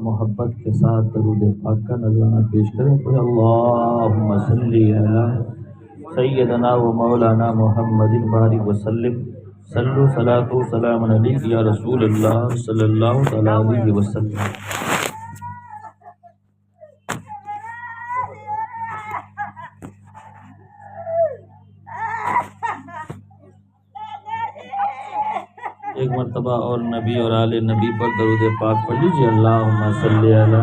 محبت کے ساتھ درود پاک کا نذرانہ پیش کریں تو اللہم صلی علی سیدنا و مولانا محمد بارک وسلم صلو صلاۃ و سلام علیک یا رسول اللہ صلی اللہ تعالی علیہ وسلم۔ ایک مرتبہ اور نبی اور آل نبی پر درود پاک پڑھ لیجیے۔ اللہم صلی علی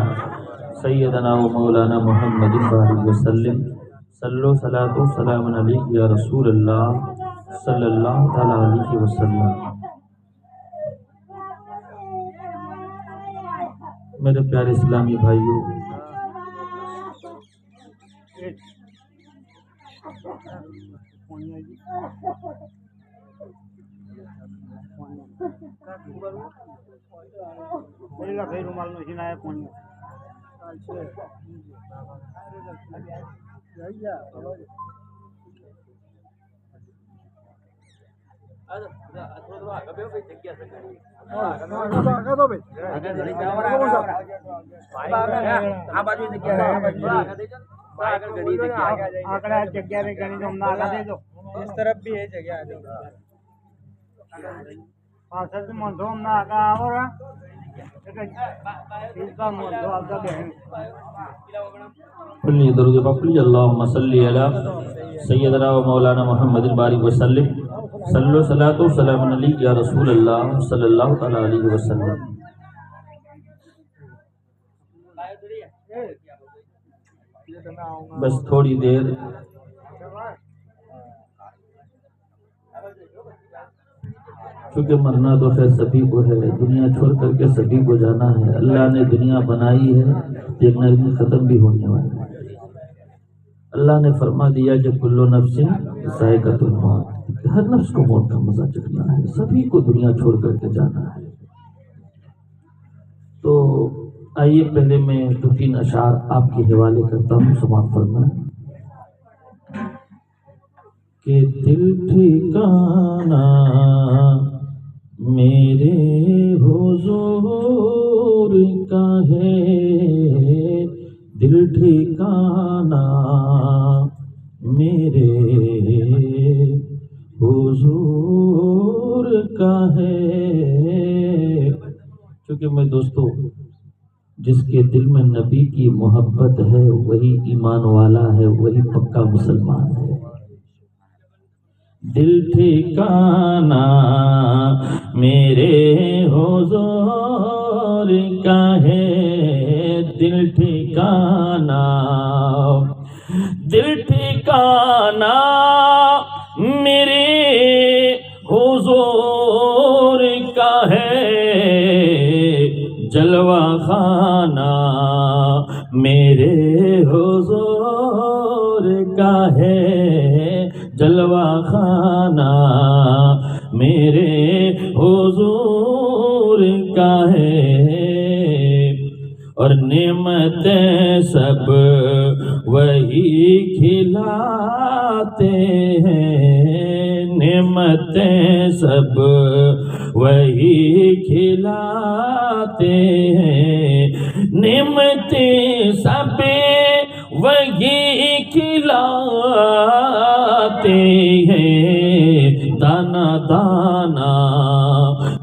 سیدنا و مولانا محمد بارک وسلم صلو صلاۃ و سلام علیک یا رسول اللہ صلی اللہ تعالی علیہ وسلم۔ میرے پیارے اسلامی بھائیوں، اس طرف بھی ہے جگہ پڑھیے درود پاک پڑھیے۔ اللہم صلی علی سیدنا و مولانا محمد بارک وسلم صلو صلاۃ و سلام علیک یا رسول اللہ صلی اللہ تعالی علیہ وسلم۔ بس تھوڑی دیر کیونکہ مرنا تو خیر سبھی کو ہے، دنیا چھوڑ کر کے سبھی کو جانا ہے۔ اللہ نے دنیا بنائی ہے، ایک نہ ایک دن ختم بھی ہونے والی ہے۔ اللہ نے فرما دیا کہ کل نفس ذائقۃ الموت، ہر نفس کو موت کا مزہ چکھنا ہے، سبھی کو دنیا چھوڑ کر کے جانا ہے۔ تو آئیے پہلے میں دو تین اشعار آپ کے حوالے کرتا ہوں، سماعت فرمائیں۔ کہ دل ٹھکانا میرے حضور کا ہے، دل ٹھکانا میرے حضور کا ہے۔ چونکہ میں دوستو، جس کے دل میں نبی کی محبت ہے وہی ایمان والا ہے، وہی پکا مسلمان ہے۔ دل ٹھکانا میرے حضور کا ہے، دل ٹھکانا، دل ٹھکانا میرے حضور کا ہے، جلوہ خانہ میرے حضور کا ہے، جلوہ خانہ میرے حضور کا ہے۔ اور نعمتیں سب وہی کھلاتے ہیں، نعمتیں سب وہی کھلاتے ہیں، نعمتیں سب وہی کھلاتے ہیں، دانا دانا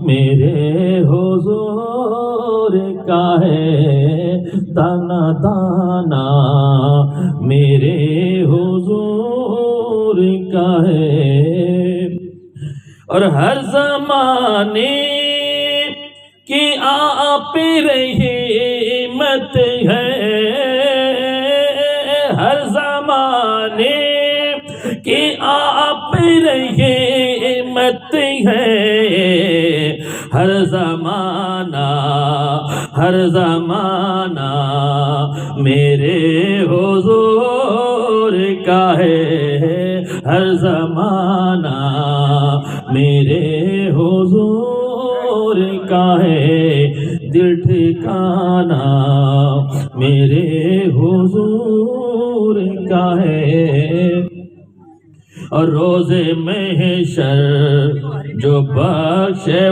میرے حضور کا ہے، دانا دانا میرے حضور کا ہے۔ اور ہر زمانے کی آپ رحمت ہے، ہر زمانے کی آپ رحمت ہے، ہر زمانہ ہر زمانہ میرے حضور کا ہے، ہر زمانہ میرے حضور کا ہے، دل ٹھکانا میرے حضور کا ہے۔ اور روز محشر جو بخشوائے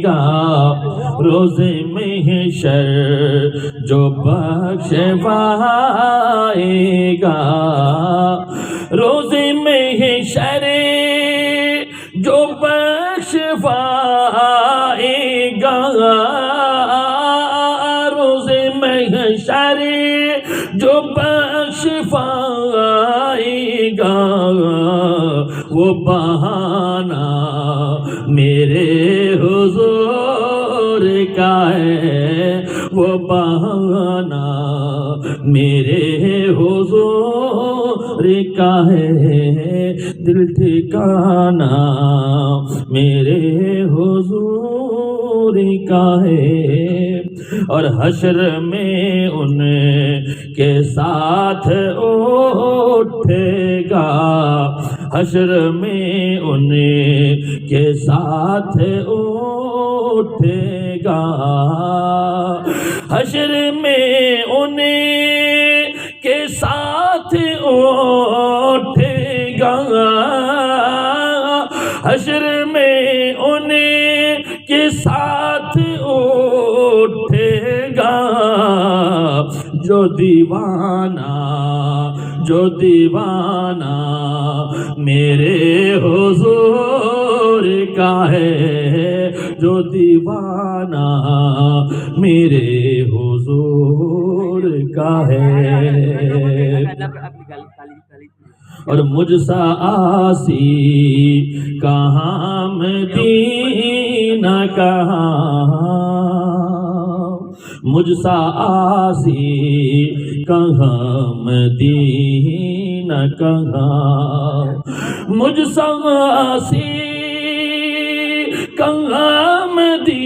گا، روز محشر جو بخشوائے گا، روز محشر جو بخشوائے گا، روز محشر جو بخشوائے گا، وہ بہانہ میرے حضور کا ہے، وہ بہانہ میرے حضور کا ہے، دل ٹھکانہ میرے حضور کا ہے۔ اور حشر میں ان کے ساتھ اٹھے گا، حشر میں ان کے ساتھ اٹھے گا، حشر میں ان کے ساتھ اٹھے گا، حشر میں ان کے ساتھ اٹھے گا، جو دیوانہ میرے حضور کا ہے، جو دیوانہ میرے حضور کا ہے۔ اور مجھ سا آسی کہاں مدینہ کہاں، مجھ سا آسی کہاں مدینہ کہاں، مجھ سا آسی کہاں مدینہ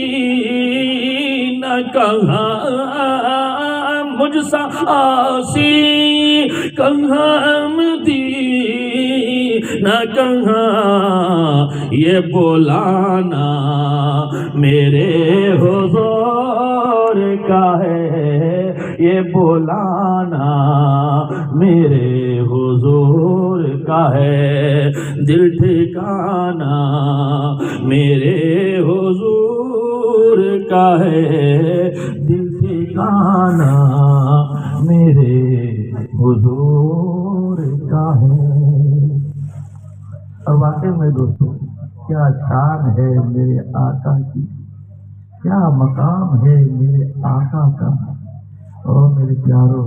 کہاں، مجھ سا آسی کہاں مدینہ کہاں، یہ بلانا میرے حضور کا ہے، یہ بلانا میرے حضور کا ہے، دل ٹھکانا میرے حضور کا ہے، دل ٹھکانا میرے حضور کا ہے۔ اور واقعی میں دوستوں کیا شان ہے میرے آقا کی، کیا مقام ہے میرے آقا کا۔ اور میرے پیارو،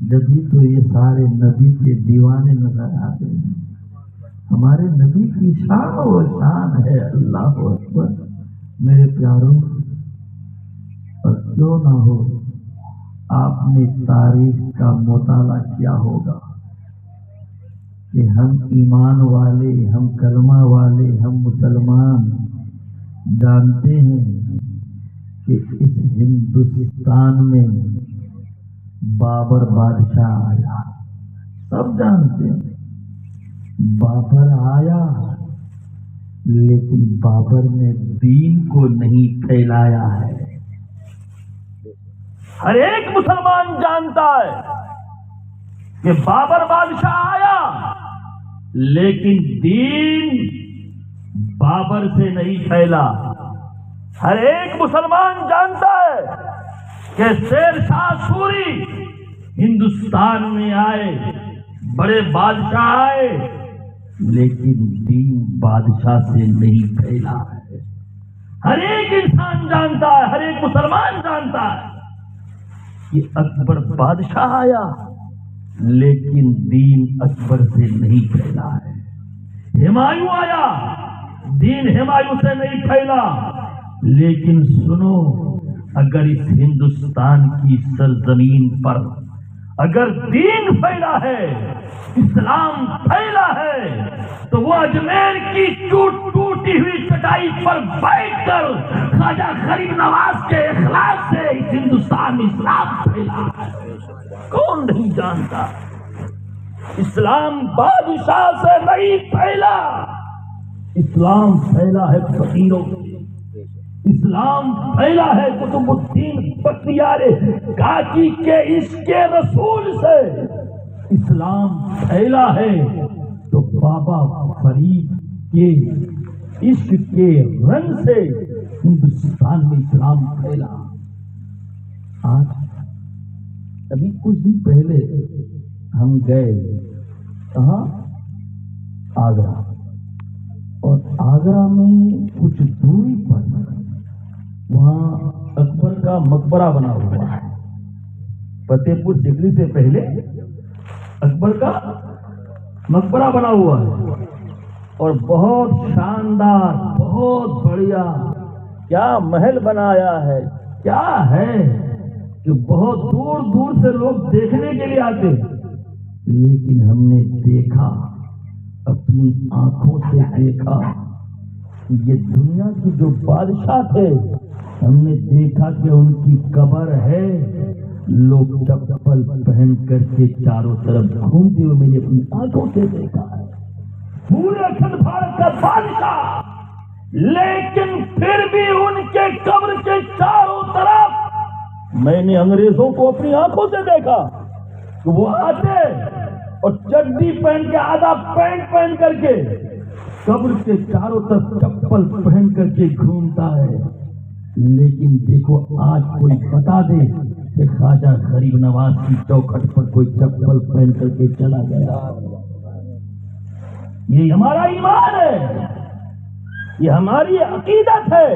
جبھی تو یہ سارے نبی کے دیوانے نظر آتے ہیں۔ ہمارے نبی کی شان و شان ہے، اللہ اکبر میرے پیارو۔ اور کیوں نہ ہو، آپ نے تاریخ کا مطالعہ کیا ہوگا کہ ہم ایمان والے، ہم کلمہ والے، ہم مسلمان جانتے ہیں کہ اس ہندوستان میں بابر بادشاہ آیا، سب جانتے ہیں بابر آیا، لیکن بابر نے دین کو نہیں پھیلایا ہے۔ ہر ایک مسلمان جانتا ہے کہ بابر بادشاہ آیا، لیکن دین بابر سے نہیں پھیلا۔ ہر ایک مسلمان جانتا ہے کہ شیر شاہ سوری ہندوستان میں آئے، بڑے بادشاہ آئے، لیکن دین بادشاہ سے نہیں پھیلا ہے۔ ہر ایک انسان جانتا ہے، ہر ایک مسلمان جانتا ہے کہ اکبر بادشاہ آیا، لیکن دین اکبر سے نہیں پھیلا ہے۔ ہمایوں آیا، دین ہمایوں سے نہیں پھیلا، لیکن سنو، اگر اس ہندوستان کی سرزمین پر اگر دین پھیلا ہے، اسلام پھیلا ہے، تو وہ اجمیر کی ٹوٹی ہوئی چٹائی پر بیٹھ کر خواجہ غریب نواز کے اخلاق سے اس ہندوستان میں اسلام پھیلا ہے۔ کون نہیں جانتا؟ اسلام بادشاہ سے نہیں پھیلا، اسلام پھیلا ہے فقیروں، اسلام پھیلا ہے قطب الدین بختیار کاکی کے عشق رسول سے، اسلام پھیلا ہے تو بابا فرید کے عشق کے رنگ سے ہندوستان میں اسلام پھیلا. آج ابھی کچھ دن پہلے ہم گئے کہاں؟ آگرہ. اور آگرہ میں کچھ دوری پر وہاں اکبر کا مقبرہ بنا ہوا ہے. فتح پور سیکری سے پہلے اکبر کا مقبرہ بنا ہوا ہے اور بہت شاندار، بہت بڑھیا. کیا محل بنایا ہے، کیا ہے کہ بہت دور دور سے لوگ دیکھنے کے لیے آتے. لیکن ہم نے دیکھا، اپنی آنکھوں سے دیکھا کہ یہ دنیا کے جو بادشاہ تھے، ہم نے دیکھا کہ ان کی قبر ہے. لوگ چپل پہن کر کے چاروں طرف گھومتے ہوئے میں نے اپنی آنکھوں سے دیکھا ہے. پورے اکھنڈ بھارت کا بادشاہ، لیکن پھر بھی ان کے قبر کے چاروں طرف میں نے انگریزوں کو اپنی آنکھوں سے دیکھا کہ وہ آتے اور چڈی پہن کے، آدھا پینٹ پہن کر کے قبر کے چاروں طرف چپل پہن کر کے گھومتا ہے. لیکن دیکھو آج کوئی بتا دے کہ خواجہ غریب نواز کی چوکھٹ پر کوئی چپل پہن کر کے چلا گیا. یہ ہمارا ایمان ہے، یہ ہماری عقیدت ہے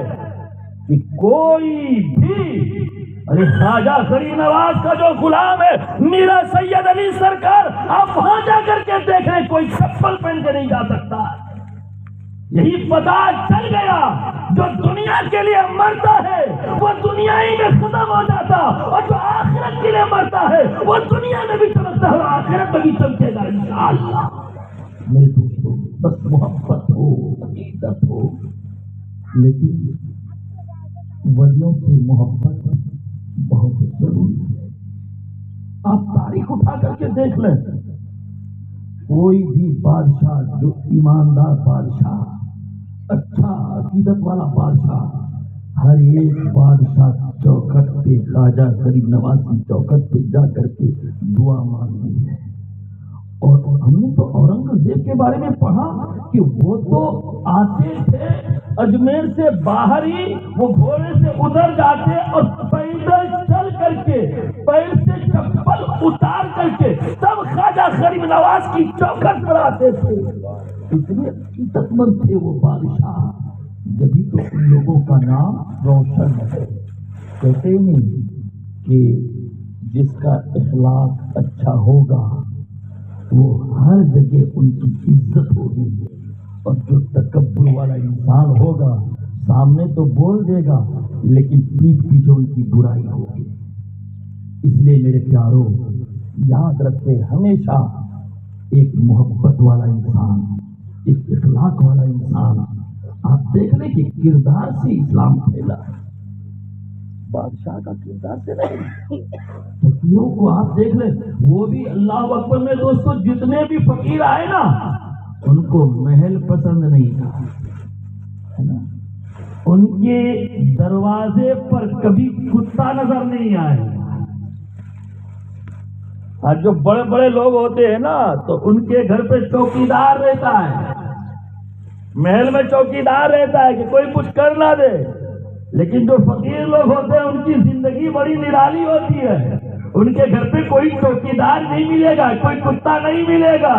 کہ کوئی بھی، ارے خواجہ غریب نواز کا جو غلام ہے میرا سید علی سرکار، آپ وہاں جا کر کے دیکھیں کوئی چپل پہن کے نہیں جا سکتا. یہی پتہ چل گیا، جو دنیا کے لیے مرتا ہے وہ دنیا ہی میں ختم ہو جاتا، اور جو آخرت کے لیے مرتا ہے وہ دنیا میں بھی چمکتا ہے اور آخرت میں بھی چمکے گا انشاءاللہ. میرے دوستوں، بس محبت ہو، عقیدت ہو، لیکن ولیوں سے محبت بہت ضروری ہے. آپ تاریخ اٹھا کر کے دیکھ لیں، کوئی بھی بادشاہ جو ایماندار بادشاہ، اچھا عقیدت والا بادشاہ، ہر ایک بادشاہ چوکھٹ پہ خواجہ غریب نواز کی چوکھٹ پہ جا کر کے دعا مانگی ہے. اور ہم نے تو اورنگزیب کے بارے میں پڑھا کہ وہ تو آتے تھے اجمیر سے باہر ہی، وہ گھوڑے سے ادھر جاتے اور پیدل چل کر کے پیر سے چپل اتار کر کے تب خواجہ غریب نواز کی چوکھٹ پر آتے تھے. اتنے عقیدت مند تھے وہ بادشاہ، جبھی تو ان لوگوں کا نام روشن ہے. کہتے نہیں کہ جس کا اخلاق اچھا ہوگا وہ ہر جگہ ان کی عزت ہوگی، اور جو تکبر والا انسان ہوگا سامنے تو بول دے گا لیکن پیٹھ پیچھے ان کی برائی ہوگی. اس لیے میرے پیاروں، یاد رکھے ہمیشہ ایک محبت والا انسان، ایک اخلاق والا انسان. آپ دیکھ لیں کہ کردار سے اسلام پھیلا، بادشاہ کا کردار سے نہیں. فقیروں کو آپ دیکھ لیں، وہ بھی اللہ اکبر میں دوستوں، جتنے بھی فقیر آئے نا ان کو محل پسند نہیں تھا، ہے نا. ان کے دروازے پر کبھی کتا نظر نہیں آئے. اور جو بڑے بڑے لوگ ہوتے ہیں نا تو ان کے گھر پہ چوکیدار رہتا ہے، محل میں چوکیدار رہتا ہے کہ کوئی کچھ کر نہ دے. لیکن جو فقیر لوگ ہوتے ہیں ان کی زندگی بڑی نرالی ہوتی ہے. ان کے گھر پہ کوئی چوکیدار نہیں ملے گا، کوئی کتا نہیں ملے گا.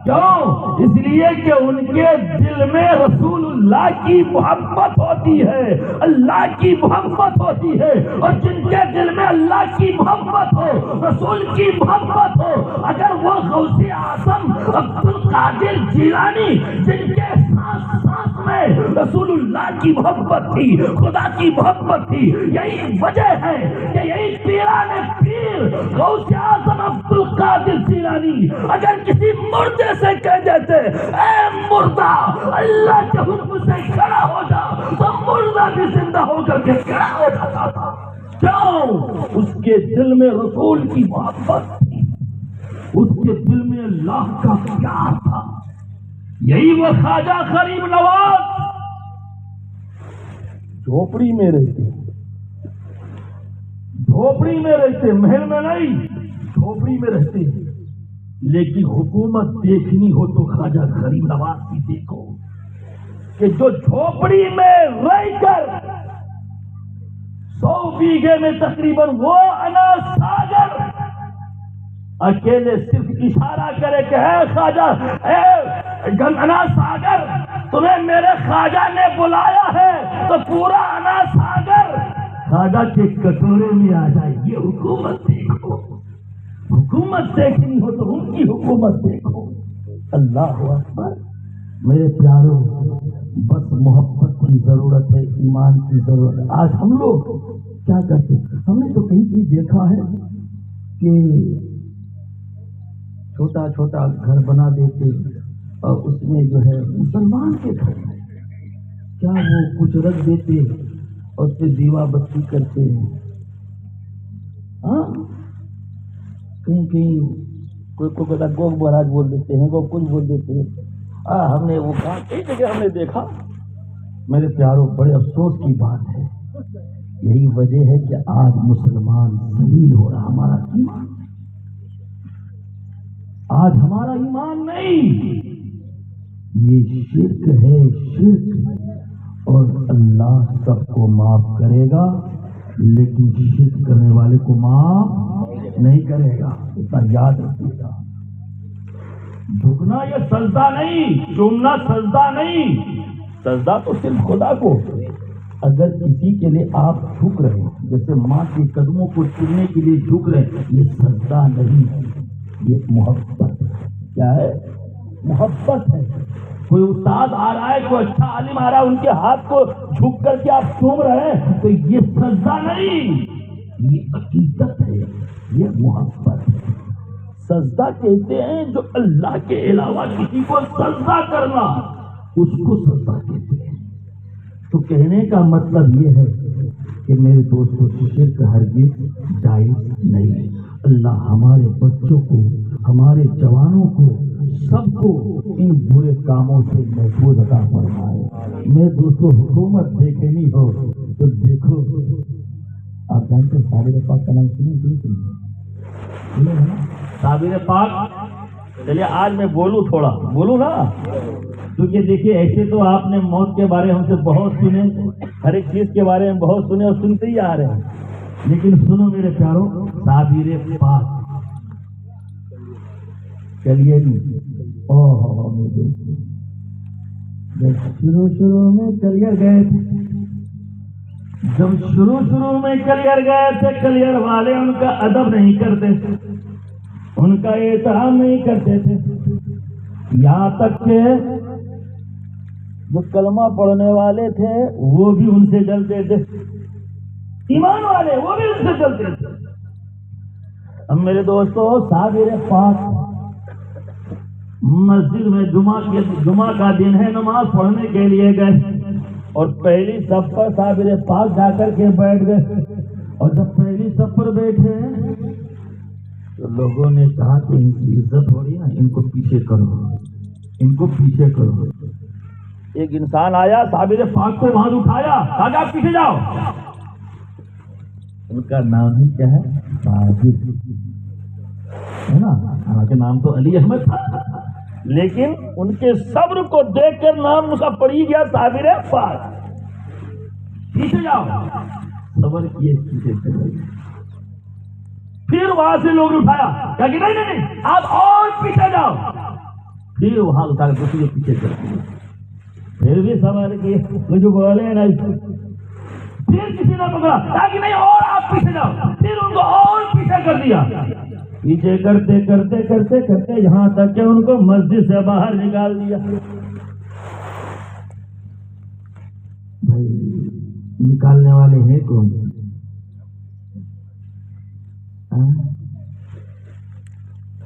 کیوں؟ اس لیے کہ ان کے دل میں رسول اللہ کی محبت ہوتی ہے، اللہ کی محبت ہوتی ہے. اور جن کے دل میں اللہ کی محبت ہو، رسول کی محبت ہو، اگر وہ غوث اعظم عبد القادر جیلانی جن کے سانس سانس میں رسول اللہ کی محبت تھی، خدا کی محبت تھی، یہی وجہ ہے کہ یہی پیران پیر غوث اعظم عبد القادر جیلانی اگر کسی مردے سے کہہ دیتے اے مردہ اللہ کے حکم سے کھڑا ہو جا، تو مردہ بھی زندہ ہو کر کے کھڑا ہو جاتا تھا. کیوں؟ اس کے دل میں رسول کی محبت تھی، اس کے دل میں اللہ کا پیار تھا. یہی وہ خواجہ غریب نواز جھوپڑی میں رہتے، جھوپڑی میں رہتے، محل میں نہیں، جھوپڑی میں رہتے. لیکن حکومت دیکھنی ہو تو خواجہ غریب نواز کی دیکھو کہ جو جھوپڑی میں رہ کر 100 بیگھے میں تقریباً وہ انا ساگر اکیلے صرف اشارہ کرے کہ اے خواجہ، اے انا ساگر، تمہیں میرے خواجہ نے بلایا ہے تو پورا انا ساگر خواجہ کے کٹورے میں آ جائے. یہ حکومت دیکھو. حکومت دیکھنی ہو تو ان کی حکومت دیکھو. اللہ اکبر. میرے پیاروں، بس محبت کی ضرورت ہے، ایمان کی ضرورت ہے. آج ہم لوگ کیا کرتے ہیں؟ ہم نے تو کہیں بھی دیکھا ہے کہ چھوٹا چھوٹا گھر بنا دیتے اور اس میں جو ہے مسلمان کے گھر میں کیا وہ کچھ رکھ دیتے اور اس پہ دیوا بتی کرتے ہیں. ہاں، کہیں کہیں کوئی گو مہاراج بول دیتے ہیں، کوئی کچھ بول دیتے ہیں. ہم نے وہ کہا کئی جگہ ہم نے دیکھا. میرے پیاروں، بڑے افسوس کی بات ہے. یہی وجہ ہے کہ آج مسلمان ذلیل ہو رہا. ہمارا ایمان آج ہمارا ایمان نہیں، یہ شرک ہے، شرک. اور اللہ سب کو معاف کرے گا لیکن شرک کرنے والے کو معاف نہیں کرے گا. اتنا یاد رکھیے گا. جھکنا یہ سجدہ نہیں، چومنا سجدہ نہیں. سجدہ تو صرف خدا کو. اگر کسی کے لیے آپ جھک رہے ہیں، جیسے ماں کے قدموں کو چومنے کے لیے جھک رہے ہیں، یہ سجدہ نہیں ہے، یہ محبت ہے. کیا ہے؟ محبت ہے. کوئی استاد آ رہا ہے، کوئی اچھا عالم آ رہا ہے، ان کے ہاتھ کو جھک کر کے آپ چوم رہے ہیں تو یہ سجدہ نہیں، یہ عقیدت ہے، یہ محبت ہے. سجدہ کہتے ہیں جو اللہ کے علاوہ کسی کو سجدہ کرنا، اس کو سجدہ کہتے ہیں. تو کہنے کا مطلب یہ ہے کہ میرے دوستوں، شرک ہرگز جائز نہیں. اللہ ہمارے بچوں کو، ہمارے جوانوں کو، سب کو ان برے کاموں سے محفوظ عطا فرمائے. میرے دوستوں، حکومت دیکھنی ہو تو دیکھو. آپ جانتے ہیں صابر پاک کا نام سنے نا؟ صابر پاک. چلیے آج میں بولوں نا، کیونکہ دیکھیے ایسے تو آپ نے موت کے بارے ہم سے بہت سنے، ہر ایک چیز کے بارے میں بہت سنے اور سنتے ہی آ رہے ہیں. لیکن سنو میرے پیاروں، صابر پاک چلیے جی. جب شروع میں کلیئر گئے تھے، کلیئر والے ان کا ادب نہیں کرتے تھے، ان کا احترام نہیں کرتے تھے. یہاں تک کہ جو کلمہ پڑھنے والے تھے وہ بھی ان سے جلتے تھے، ایمان والے وہ بھی ان سے جلتے تھے. اب میرے دوستو، صابر پاک مسجد میں جمعہ کا دن ہے، نماز پڑھنے کے لیے گئے اور پہلی صف پر صابر پاک جا کر کے بیٹھ گئے. اور جب پہلی صف پر بیٹھے تو لوگوں نے کہا کہ ان کی عزت ہو رہی ہے، ان کو پیچھے کرو. ایک انسان آیا، صابر پاک کو وہاں اٹھایا، کہا کہ آپ پیچھے جاؤ. ان کا نام ہی کیا ہے؟ صابر ہے نا. حالانکہ نام تو علی احمد تھا، لیکن ان کے صبر کو دیکھ کر نام اس کا پڑ ہی گیا صابر پاک. پیچھے جاؤ. صبر کیے، پیچھے چلے. پھر وہاں سے لوگ اٹھایا، کہا کہ نہیں آپ اور پیچھے جاؤ. پھر وہاں اٹھا کر دوسرے پیچھے چلے. پھر بھی صبر کیے، مجھے بولے نہیں. پھر کسی نے پکڑا، کہا کہ نہیں اور آپ پیچھے جاؤ. پھر ان کو اور پیچھے کر دیا. پیچھے کرتے کرتے کرتے کرتے یہاں تک کہ ان کو مسجد سے باہر نکال دیا. بھائی نکالنے والے ہیں کون؟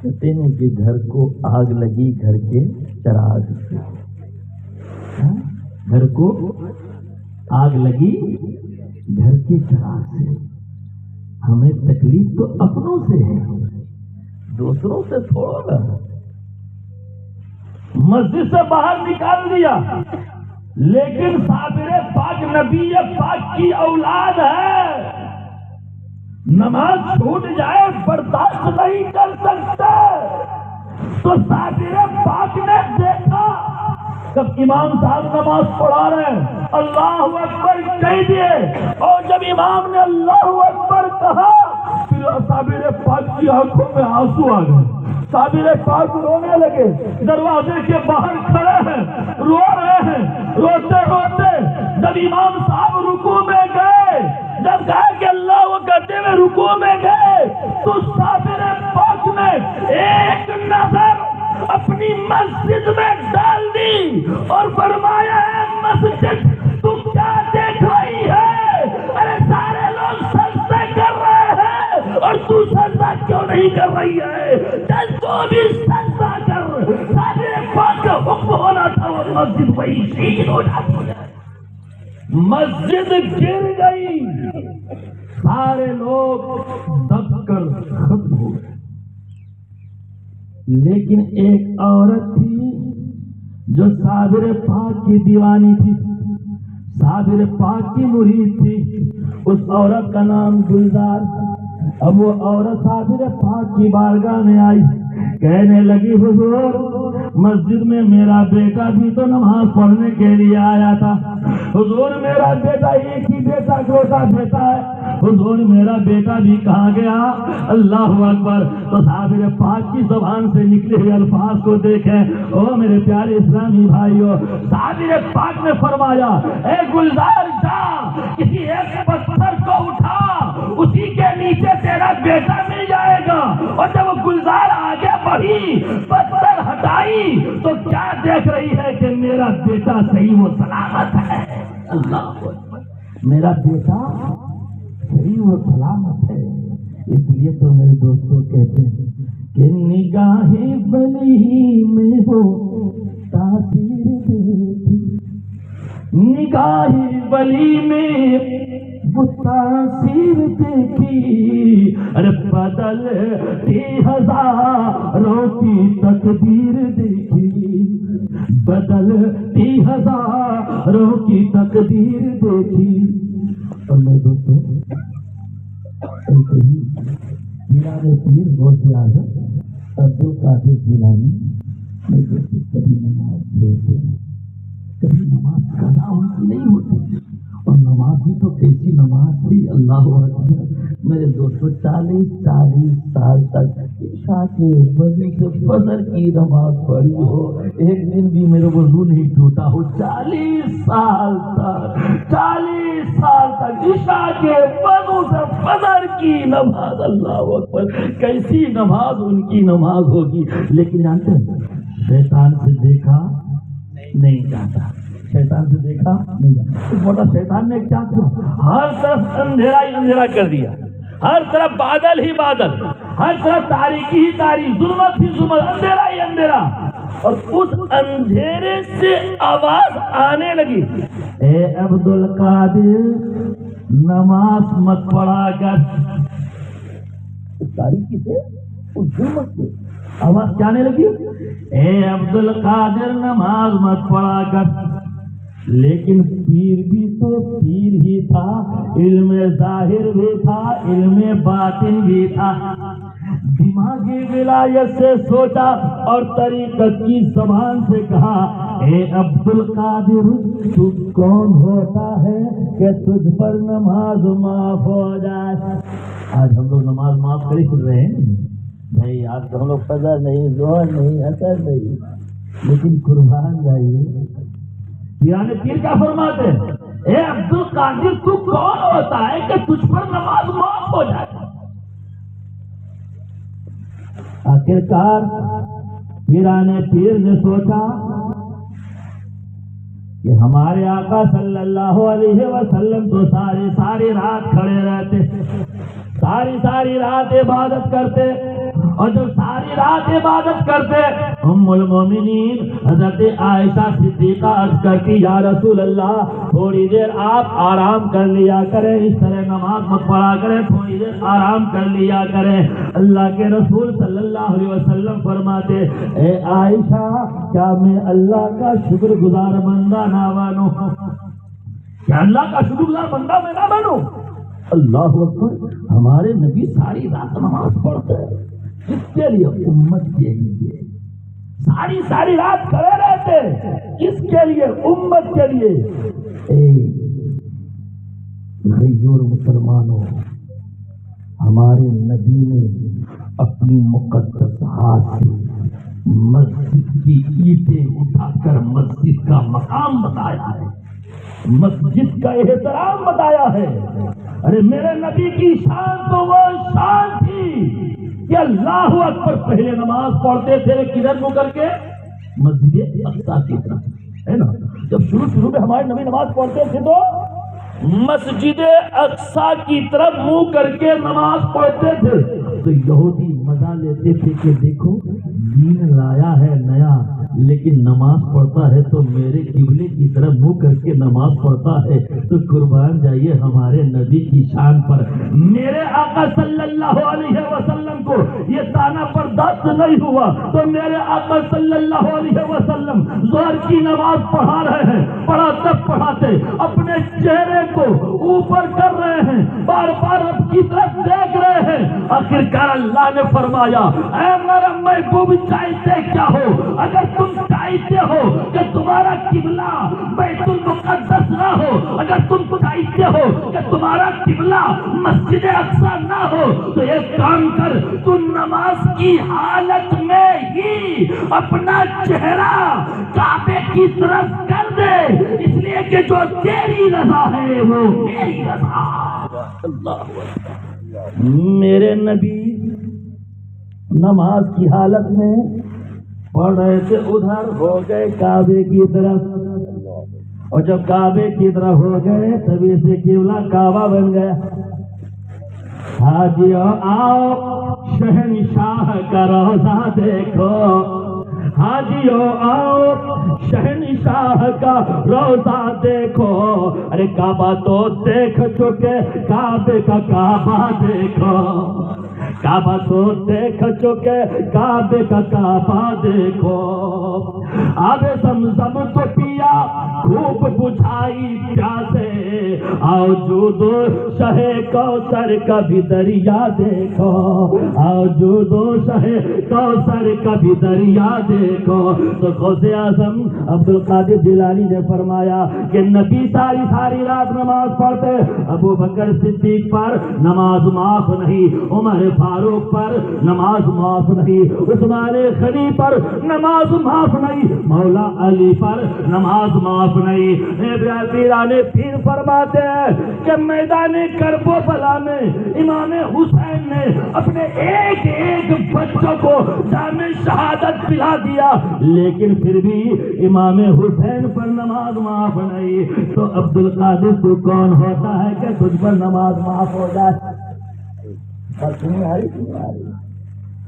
کہتے ہیں کہ گھر کو آگ لگی گھر کے چراغ سے. گھر کو آگ لگی گھر کے چراغ سے. ہمیں تکلیف تو اپنوں سے ہے، دوسروں سے تھوڑا نا. مسجد سے باہر نکال دیا، لیکن صابر پاک نبی پاک کی اولاد ہے. نماز چھوٹ جائے برداشت نہیں کر سکتے. تو صابر پاک نے دیکھا جب امام صاحب نماز پڑھا رہے ہیں اللہ اکبر کہہ دیے، اور جب امام نے اللہ اکبر کہا پھر صابر پاک کی آنکھوں میں آنسو آ گئے، صابر پاک رونے لگے، دروازے کے باہر کھڑے ہیں، رو رہے ہیں، روتے روتے جب امام صاحب رکوع میں گئے، جب کہا کہ اللہ وہ کہتے ہوئے رکوع میں گئے تو صابر پاک نے ایک نظر اپنی مسجد میں ڈال دی اور فرمایا ہے مسجد تم کیا دیکھ رہی ہے؟ ارے سارے لوگ سجدہ کر رہے ہیں اور تو سجدہ کیوں نہیں کر رہی ہے؟ چل تو بھی سجدہ کر۔ صابر پاک کا حکم ہونا تھا وہ مسجد وہی شہید ہو جاتی ہے۔ مسجد گر گئی، سارے لوگ دب کر ختم ہو گئے، لیکن ایک عورت تھی جو صابر پاک کی دیوانی تھی، صابر پاک کی مرید تھی، اس عورت کا نام گلزار۔ اب وہ عورت صابر پاک کی بارگاہ میں آئی، کہنے لگی حضور مسجد میں میرا بیٹا بھی تو نماز پڑھنے کے لیے آیا تھا، حضور میرا بیٹا ایک ہی بیٹا چھوٹا بیٹا ہے، حضور میرا بیٹا بھی کہاں گیا؟ اللہ اکبر۔ تو صابر پاک کی زبان سے نکلے ہوئے الفاظ کو دیکھیں، او میرے پیارے اسلامی بھائیو، صابر پاک نے فرمایا اے گلزار جا کسی ایک پتھر کو اٹھا، اسی کے نیچے تیرا بیٹا مل جائے گا۔ اور جب گلزار آگے بڑھی پتھر ہٹائی تو کیا دیکھ رہی ہے کہ میرا بیٹا صحیح و سلامت ہے۔ اللہ اکبر، میرا بیٹا صحیح و سلامت ہے۔ اس لیے تو میرے دوستوں کہتے ہیں کہ نگاہ بلی میں ہو تاثیر دیکھی، نگاہ بلی میں وہ تاثیر دیکھی، ارے بدلتی ہزاروں کی تقدیر دیکھی، بدلتی ہزاروں کی تقدیر دیکھی۔ اور میں دوستوں ایسے ہی پیران پیر غوث اعظم عبد القادر جیلانی میں کبھی نماز چھوڑتے ہیں، کبھی نماز قضا ان کی نہیں ہوتی، اور نماز بھی تو کیسی نماز تھی، اللہ اکبر۔ میرے دوستو 40 سال تک عشاء کے وضو سے فجر کی نماز پڑھی ہو، ایک دن بھی میرے وضو نہیں ٹوٹا ہو، 40 سال تک عشاء کے وضو سے فجر کی نماز، اللہ اکبر، کیسی نماز ان کی نماز ہوگی۔ لیکن جانتے ہیں شیطان سے دیکھا نہیں جاتا، شیطان سے دیکھا نہیں جاتا۔ اس موٹا شیطان نے کیا کیا؟ ہر طرف اندھیرا ہی اندھیرا کر دیا، ہر طرف بادل ہی بادل، ہر طرف تاریکی ہی تاریک، ظلمت ہی ظلمت، اندھیرا ہی اندھیرا۔ اور اس اندھیرے سے آواز آنے لگی، اے عبد القادر نماز مت پڑھا کر۔ اس تاریکی سے، اس ظلمت سے آواز کیا آنے لگی؟ اے عبد القادر نماز مت پڑھا کر۔ لیکن پیر بھی تو پیر ہی تھا، علم ظاہر بھی تھا، علم باطن بھی تھا۔ دماغی ولایت سے سوچا اور طریقت کی زبان سے کہا، اے عبد القادر تو کون ہوتا ہے کہ تجھ پر نماز معاف ہو جائے؟ آج ہم لوگ نماز معاف کر ہی رہے ہیں بھائی، آج ہم لوگ فجر نہیں، ظہر نہیں، عصر نہیں، لیکن قربان جائیے پیران پیر کیا فرماتے ہیں، اے عبد القادر تو کون ہوتا ہے کہ تجھ پر نماز معاف ہو جائے؟ آخرکار پیران پیر نے سوچا کہ ہمارے آقا صلی اللہ علیہ وسلم تو ساری رات کھڑے رہتے، ساری رات عبادت کرتے، اور جب ساری رات عبادت کرتے ام المومنین حضرت عائشہ صدیقہ عرض کرتی، یا رسول اللہ تھوڑی دیر آپ آرام کر لیا کریں، اس طرح نماز مت پڑھا کریں، تھوڑی دیر آرام کر لیا کریں۔ اللہ کے رسول صلی اللہ علیہ وسلم فرماتے، اے عائشہ کیا میں اللہ کا شکر گزار بندہ نہ بنوں؟ کیا اللہ کا شکر گزار بندہ میں نہ بنوں؟ اللہ اکبر، ہمارے نبی ساری رات نماز پڑھتے ہیں، کس کے لیے؟ امت کے لیے، ساری رات کھڑے رہتے، کس کے لیے؟ امت کے لیے۔ اے غیور مسلمانوں، ہمارے نبی نے اپنی مقدس ہاتھ سے مسجد کی اینٹیں اٹھا کر مسجد کا مقام بتایا ہے، مسجد کا احترام بتایا ہے۔ ارے میرے نبی کی شان تو وہ شان تھی کہ اللہ اکبر پہلے نماز پڑھتے تھے کدھر کو کر کے؟ مسجد اقصی کی طرف، ہے نا؟ جب شروع میں ہمارے نبی نماز پڑھتے تھے تو مسجد اقصی کی طرف منہ کر کے نماز پڑھتے تھے، تو یہودی مزہ لیتے تھے کہ دیکھو دین لایا ہے نیا، لیکن نماز پڑھتا ہے تو میرے قبلے کی طرف منہ کر کے نماز پڑھتا ہے، تو قربان جائیے ہمارے نبی کی شان پر۔ میرے آقا صلی اللہ علیہ وسلم کو یہ طعنہ برداشت نہیں ہوا تو میرے آقا صلی اللہ علیہ وسلم ظہر کی نماز پڑھا رہے ہیں، پڑھاتے اپنے چہرے کو اوپر کر رہے ہیں، بار بار رب کی طرف دیکھ رہے ہیں۔ آخرکار اللہ نے فرمایا اے میرا محبوب چاہتے کیا ہو؟ اگر تم چاہتے ہو کہ تمہارا قبلہ بیت المقدس نہ ہو، اگر تم چاہتے ہو کہ تمہارا قبلہ مسجد اقصی نہ ہو، تو ایک کام کر، تم نماز کی حالت میں ہی اپنا چہرہ کعبے کی طرف کر دے، اس لیے کہ جو تیری رضا ہے وہ میری رضا۔ اللہ میرے نبی نماز کی حالت میں پڑھ رہے تھے، ادھر ہو گئے کعبے کی طرف، اور جب کعبے کی طرف ہو گئے تبھی سے قبلہ کعبہ بن گیا۔ حاجیو آؤ شہنشاہ کا روضہ دیکھو، حاجیو آؤ شہنشاہ کا روضہ دیکھو، ارے کعبہ تو دیکھ چکے، کعبے کا کعبہ دیکھو، کعبہ تو دیکھ چکے، کعبے کا کعبہ دیکھو۔ آب زمزم تو پیا خوب بجھائی پیاسے، آؤ جودو شہ کوثر کا بھی دریا دیکھو، آؤ جودو شہ کوثر کا بھی دریا دیکھو۔ تو غوث اعظم عبد القادر جیلانی نے فرمایا کہ نبی ساری رات نماز پڑھتے، ابو بکر صدیق پر نماز معاف نہیں، عمر فاروق پر نماز معاف نہیں، عثمان غنی پر نماز معاف نہیں، مولا علی پر نماز معاف نہیں۔ پیرانے پھر فرماتے ہیں کہ میدان کرب و بلا میں امام حسین نے اپنے ایک ایک بچوں کو جام شہادت پلا دیا، لیکن پھر بھی امام حسین پر نماز معاف نہیں۔ تو عبد القادر تو کون ہوتا ہے کہ تجھ پر نماز معاف ہو جائے؟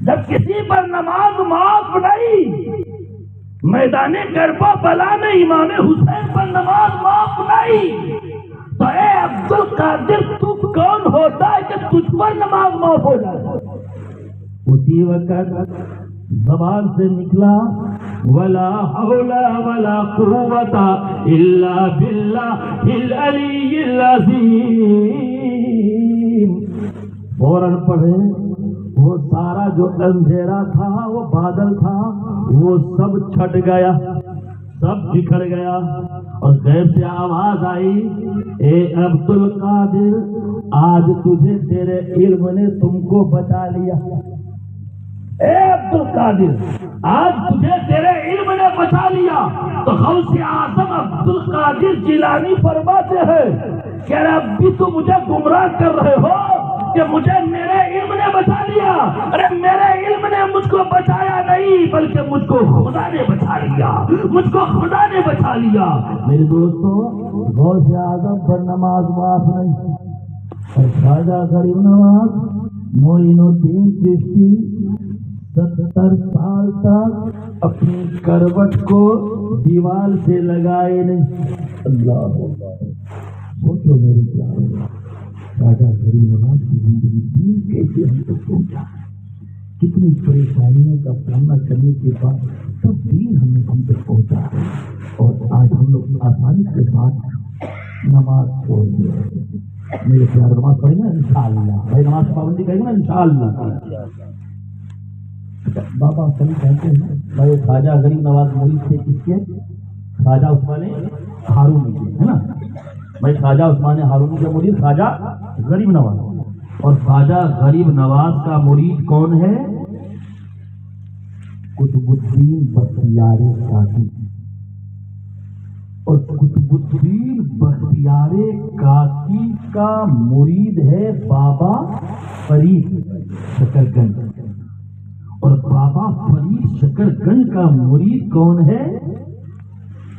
جب کسی پر نماز معاف نہیں، میدان کرب و بلا میں امام حسین پر نماز معاف نہیں، تو اے عبد القادر تو کون ہوتا ہے کہ تجھ پر نماز معاف ہو جائے؟ اسی وقت زبان سے نکلا ولا حول ولا قوت الا باللہ العلی العظیم، فوراً پڑھے وہ سارا جو اندھیرا تھا، وہ بادل تھا، وہ سب چھٹ گیا، سب بکھر گیا، اور غیب سے آواز آئی اے عبد القادر آج تجھے تیرے علم نے تم کو بچا لیا، اے عبد القادر آج تجھے تیرے علم نے بچا لیا۔ تو غوث اعظم عبد القادر جیلانی فرماتے ہیں کہ اب بھی تو مجھے گمراہ کر رہے ہو کہ مجھے میرے علم نے بچا لیا؟ ارے میرے علم نے مجھ کو بچایا نہیں، بلکہ مجھ کو خدا نے بچا لیا، مجھ کو خدا نے بچا لیا۔ میرے دوستو غوث اعظم پر نماز معاف نہیں، اور خواجہ غریب نواز معین الدین چشتی 70 سال تک اپنی کروٹ کو دیوار سے لگائے نہیں۔ اللہ سوچو میرے پیارے، خواجہ غریب نواز کی زندگی دین کیسے ہم تک پہنچا، کتنی پریشانیوں کا سامنا کرنے کے بعد تب دین ہم تک پہنچا ہے، اور آج ہم لوگ آسانی کے ساتھ نماز چھوڑ دیں۔ میرے پیارے نماز پڑھیں گے انشاءاللہ، بھائی نماز پابندی کریں گے نا انشاءاللہ۔ بابا فرید کہتے ہیں بھائی خواجہ غریب نواز مرید تھے کس کے؟ خواجہ عثمان ہارونی کے، ہے نا بھائی، خواجہ عثمان ہارونی کے مرید خواجہ غریب نواز، اور خواجہ غریب نواز کا مرید کون ہے؟ قطب الدین بختیار کاکی، اور قطب الدین بختیار کاکی کا مرید ہے بابا فرید شکر گنج، اور بابا فرید شکر گنج کا مرید کون ہے؟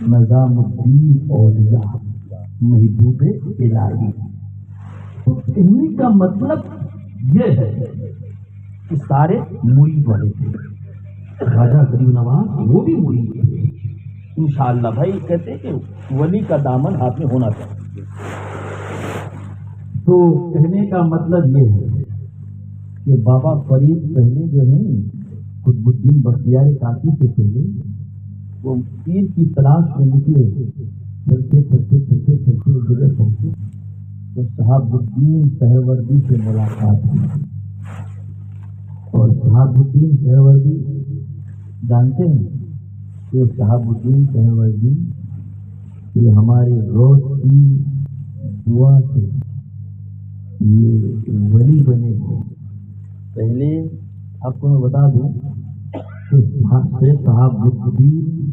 نظام الدین اولیاء محبوب الہی۔ تو کہنے کا مطلب یہ ہے کہ سارے مرید والے تھے، خواجہ غریب نواز وہ بھی مرید تھے انشاءاللہ۔ بھائی کہتے ہیں کہ ولی کا دامن ہاتھ میں ہونا چاہیے۔ تو کہنے کا مطلب یہ ہے کہ بابا فرید پہلے جو ہے قطب الدین بختیار کاکی سے پہلے وہ پیر کی تلاش میں نکلے، چلتے چلتے چلتے چلتے ایک جگہ پہنچے تو شہاب الدین سہروردی سے ملاقات ہوئی، اور شہاب الدین سہروردی جانتے ہیں کہ شہاب الدین سہروردی یہ ہمارے غوث کی دعا سے یہ ولی بنے ہیں۔ پہلے آپ کو میں بتا دوں کہ شیخ شہاب الدین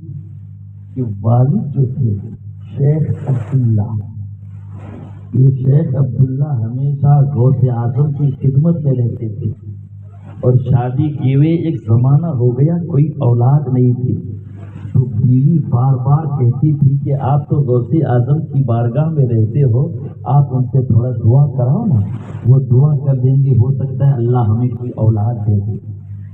کے والد جو تھے شیخ عبداللہ، یہ شیخ عبداللہ ہمیشہ غوث اعظم کی خدمت میں رہتے تھے، اور شادی کیے ہوئے ایک زمانہ ہو گیا، کوئی اولاد نہیں تھی، تو بیوی بار بار کہتی تھی کہ آپ تو غوث اعظم کی بارگاہ میں رہتے ہو، آپ ان سے تھوڑا دعا کراؤ نا، وہ دعا کر دیں گے، ہو سکتا ہے اللہ ہمیں کوئی اولاد دے دے۔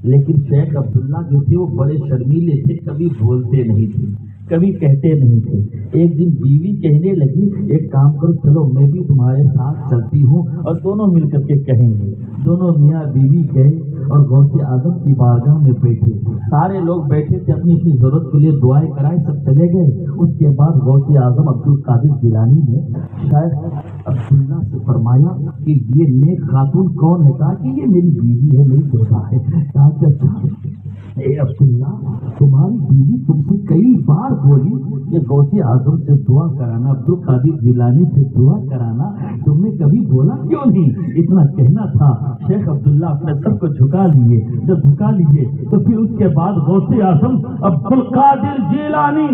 لیکن شیخ عبداللہ جو تھے وہ بڑے شرمیلے تھے، کبھی بولتے نہیں تھے، کبھی کہتے نہیں تھے۔ ایک دن بیوی کہنے لگی ایک کام کرو، چلو میں بھی تمہارے ساتھ چلتی ہوں اور دونوں مل کر کے کہیں گے۔ دونوں میاں بیوی گئے اور غوث اعظم کی بارگاہ میں بیٹھے، سارے لوگ بیٹھے تھے، اپنی اپنی ضرورت کے لیے دعائیں کرائے، سب چلے گئے۔ اس کے بعد غوث اعظم عبد القادر جیلانی نے شیخ عبداللہ سے فرمایا کہ یہ نیک خاتون کون ہے؟ کہا کہ یہ میری بیوی ہے، میری بیٹا ہے۔ کہا کہ اچھا اے عبداللہ، تمہاری بیوی تم سے کئی بار بولی کہ غوث اعظم سے دعا کرانا، عبد القادر جیلانی سے دعا کرانا، تم نے کبھی بولا کیوں نہیں؟ اتنا کہنا تھا۔ شیخ عبداللہ اپنے سر کو جھکا لیے، جب جھکا لیے تو پھر اس کے بعد غوث اعظم عبد القادر جیلانی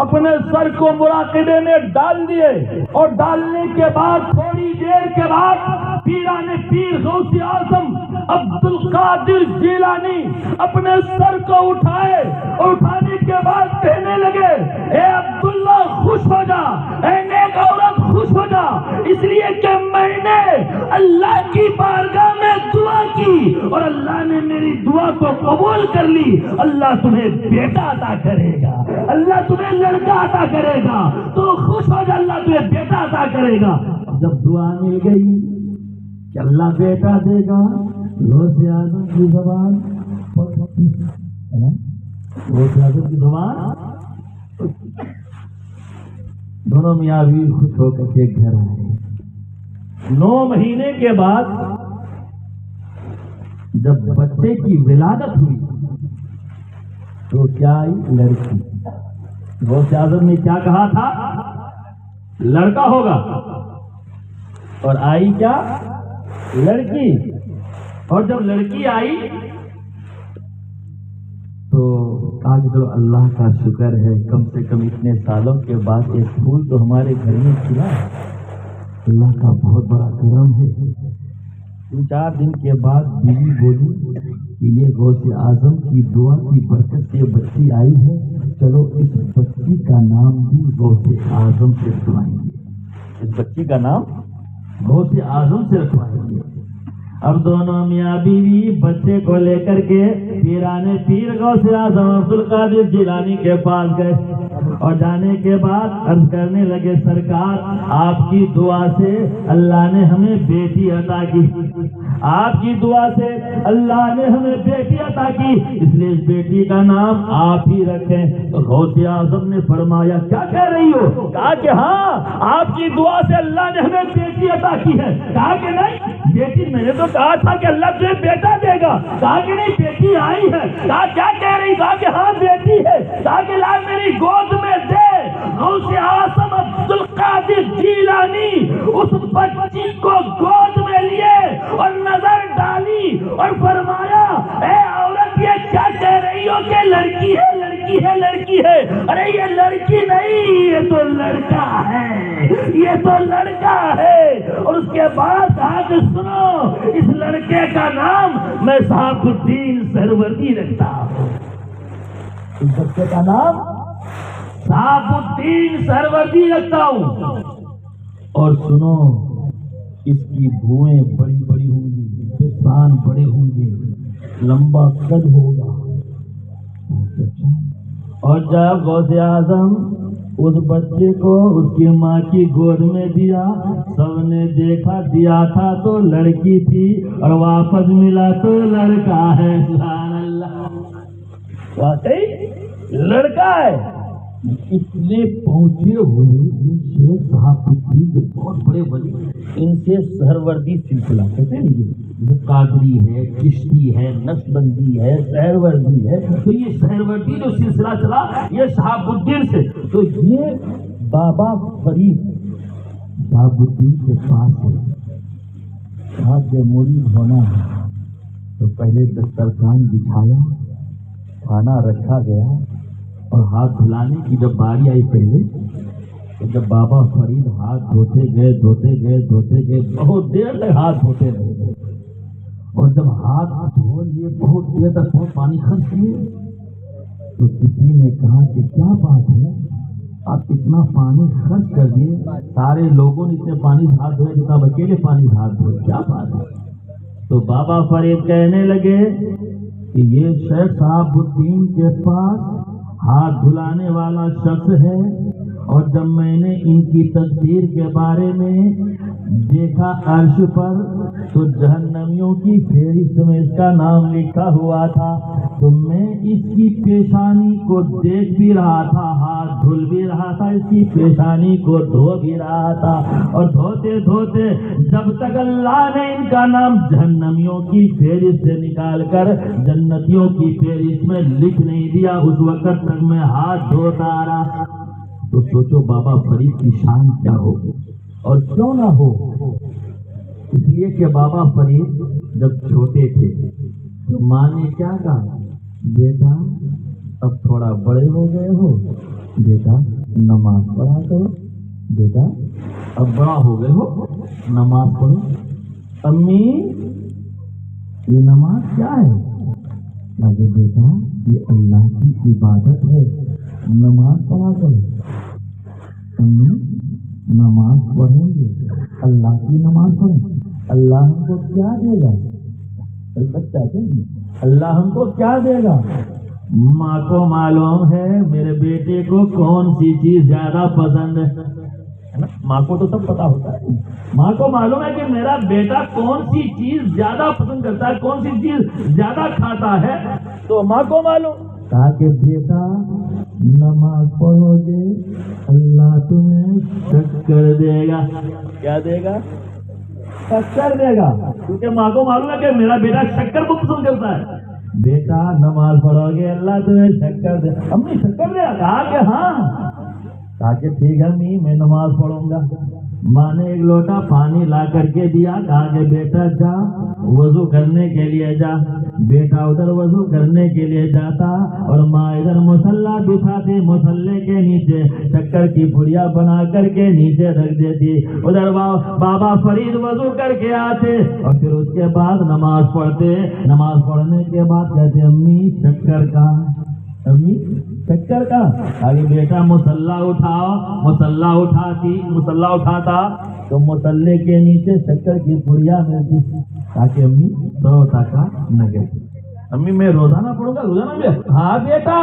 اپنے سر کو مراقبے میں ڈال دیے، اور ڈالنے کے بعد تھوڑی دیر کے بعد پیران پیر غوث اعظم عبد القادر جیلانی اپنے سر کو اٹھائے، اور اٹھانے کے بعد کہنے لگے اے عبداللہ خوش ہو جا، اے نیک عورت خوش ہو جا، اس لیے کہ میں نے اللہ کی بارگاہ میں دعا کی اور اللہ نے میری دعا کو قبول کر لی۔ اللہ تمہیں بیٹا عطا کرے گا، اللہ تمہیں لڑکا عطا کرے گا، تو خوش ہو جا، اللہ تمہیں بیٹا عطا کرے گا۔ جب دعا مل گئی کہ اللہ بیٹا دے گا، غوث اعظم کی زبان ہے نا، غوث اعظم کی زبان، دونوں میاں بھی خوش ہو کر کے گھر آئے۔ 9 مہینے کے بعد جب بچے کی ولادت ہوئی تو کیا آئی؟ لڑکی۔ غوث اعظم نے کیا کہا تھا؟ لڑکا ہوگا، اور آئی کیا؟ لڑکی۔ اور جب لڑکی آئی تو آج تو اللہ کا شکر ہے، کم سے کم اتنے سالوں کے بعد ایک پھول تو ہمارے گھر میں کھلا۔ اللہ کا بہت بڑا کرم ہے۔ 3-4 دن کے بعد بیوی بولی کہ یہ غوث اعظم کی دعا کی برکت سے بچی آئی ہے، چلو اس بچی کا نام بھی غوث اعظم سے رکھوائیں گے، اس بچی کا نام غوث اعظم سے رکھوائیں گے۔ اب دونوں میاں بیوی بچے کو لے کر کے پیران پیر غوث اعظم عبد القادر جیلانی کے پاس گئے، اور جانے کے بعد عرض کرنے لگے سرکار آپ کی دعا سے اللہ نے ہمیں بیٹی عطا کی، آپ کی دعا سے اللہ نے ہمیں بیٹی عطا کی، اس لیے اس بیٹی کا نام آپ ہی رکھیں۔ تو غوث اعظم نے فرمایا کیا کہہ رہی ہو؟ کہا کہ ہاں آپ کی دعا سے اللہ نے ہمیں بیٹی عطا کی ہے۔ کہا کہ نہیں بیٹی، میں نے تو کہا تھا کہ اللہ تمہیں بیٹا دے گا۔ کہا کہ نہیں بیٹی آئی ہے۔ کہا کیا کہہ رہی؟ کہا کہ ہاں بیٹی ہے۔ کہا کہ لا میری گود میں دے۔ غوث اعظم عبد القادر جیلانی اس بچی کو گود میں لیے اور نظر ڈالی اور فرمایا اے عورت یہ کیا کہہ رہی ہو کہ لڑکی ہے لڑکی ہے لڑکی ہے؟ ارے یہ لڑکی نہیں، یہ تو لڑکا ہے، یہ تو لڑکا ہے۔ اور اس کے بعد آج سنو، اس لڑکے کا نام میں صاحب الدین سہروردی رکھتا ہوں۔ اس بچے کا نام صاحب الدین سہروردی رکھتا ہوں۔ اور سنو، اس کی بھوئیں بڑی بڑی ہوں گی، اس کے سان بڑے ہوں گے، لمبا قد ہوگا۔ اور جب غوث اعظم اس بچے کو اس کی ماں کی گود میں دیا، سب نے دیکھا دیا تھا تو لڑکی تھی اور واپس ملا تو لڑکا ہے۔ سبحان اللہ، واقعی لڑکا ہے۔ اتنے پہنچے ہوئے ان شیخ صاحب جو بہت بڑے ولی، ان سے سہروردی سلسلہ کہتے ہیں، یہ قادری ہے، چشتی ہے، نقشبندی ہے، سہروردی ہے۔ تو یہ سہروردی جو سلسلہ چلا یہ شہاب الدین سے، تو یہ بابا فرید شہاب الدین کے پاس ہے۔ کہا کہ مرید ہونا ہے تو پہلے دسترخوان بچھایا، کھانا رکھا گیا اور ہاتھ دھلانے کی جب باری آئی پہلے، تو جب بابا فرید ہاتھ دھوتے گئے بہت دیر تک ہاتھ دھوتے رہے، اور جب ہاتھ دھو لیے بہت دیر تک بہت پانی خرچ کیے، تو کسی نے کہا کہ کیا بات ہے آپ اتنا پانی خرچ کر دیے، سارے لوگوں نے اتنے پانی سے ہاتھ دھوئے جتنا اکیلے پانی سے ہاتھ دھوئے، کیا بات ہے؟ تو بابا فرید کہنے لگے کہ یہ شیخ صاحب الدین کے پاس ہاتھ دھلانے والا شخص ہے، اور جب میں نے ان کی تقدیر کے بارے میں دیکھا عرش پر تو جہنمیوں کی فہرست میں اس کا نام لکھا ہوا تھا، تو میں اس کی پیشانی کو دیکھ بھی رہا تھا، ہاتھ دھل بھی رہا تھا، اس کی پیشانی کو دھو بھی رہا تھا، اور دھوتے دھوتے جب تک اللہ نے ان کا نام جہنمیوں کی فہرست سے نکال کر جنتیوں کی فہرست میں لکھ نہیں دیا، اس وقت تک میں ہاتھ دھوتا رہا۔ تو سوچو بابا فرید کی شان کیا ہوگی، اور کیوں نہ ہو، اس لیے کہ بابا فرید جب چھوٹے تھے تو ماں نے کیا کہا، بیٹا اب تھوڑا بڑے ہو گئے ہو، بیٹا نماز پڑھا کرو، بیٹا اب بڑا ہو گئے ہو نماز پڑھو۔ امی یہ نماز کیا ہے؟ کہ بیٹا یہ اللہ کی عبادت ہے، نماز پڑھا کرو۔ امی نماز پڑھیں گے، اللہ کی نماز پڑھیں، اللہ ہم کو کیا دے گا؟ بچہ کہیں اللہ ہم کو کیا دے گا؟ ماں کو معلوم ہے میرے بیٹے کو کون سی چیز زیادہ پسند ہے، ماں کو تو سب پتا ہوتا ہے، ماں کو معلوم ہے کہ میرا بیٹا کون سی چیز زیادہ پسند کرتا ہے، کون سی چیز زیادہ کھاتا ہے، تو ماں کو معلوم، کہا کہ بیٹا نماز پڑھو گے اللہ تمہیں شکر دے گا۔ کیا دے گا؟ شکر دے گا، کیونکہ ماں کو معلوم ہے کہ میرا بیٹا شکر کو پسند کرتا ہے۔ بیٹا نماز پڑھو گے اللہ تمہیں شکر دے گا۔ امی شکر دے گا؟ کہا کہ ہاں۔ کہا کہ ٹھیک ہے امی میں نماز پڑھوں گا۔ ماں نے ایک لوٹا پانی لا کر کے دیا، کہا کہ بیٹا جا وضو کرنے کے لیے جا۔ بیٹا ادھر وضو کرنے کے لیے جاتا اور ماں ادھر مصلی بچھاتی، مصلی کے نیچے شکر کی پڑیا بنا کر کے نیچے رکھ دیتی، ادھر بابا فرید وضو کر کے آتے اور پھر اس کے بعد نماز پڑھتے۔ نماز پڑھنے کے بعد کہتے امی شکر کا، امی شکر کا۔ آگے بیٹا مصلی اٹھاؤ، مصلی اٹھاتا تو مصلی کے نیچے شکر کی پڑیا ملتی، تاکہ امی 100 ٹکا نہ گئے۔ امی میں روزانہ پڑھوں گا؟ روزانہ میں؟ ہاں بیٹا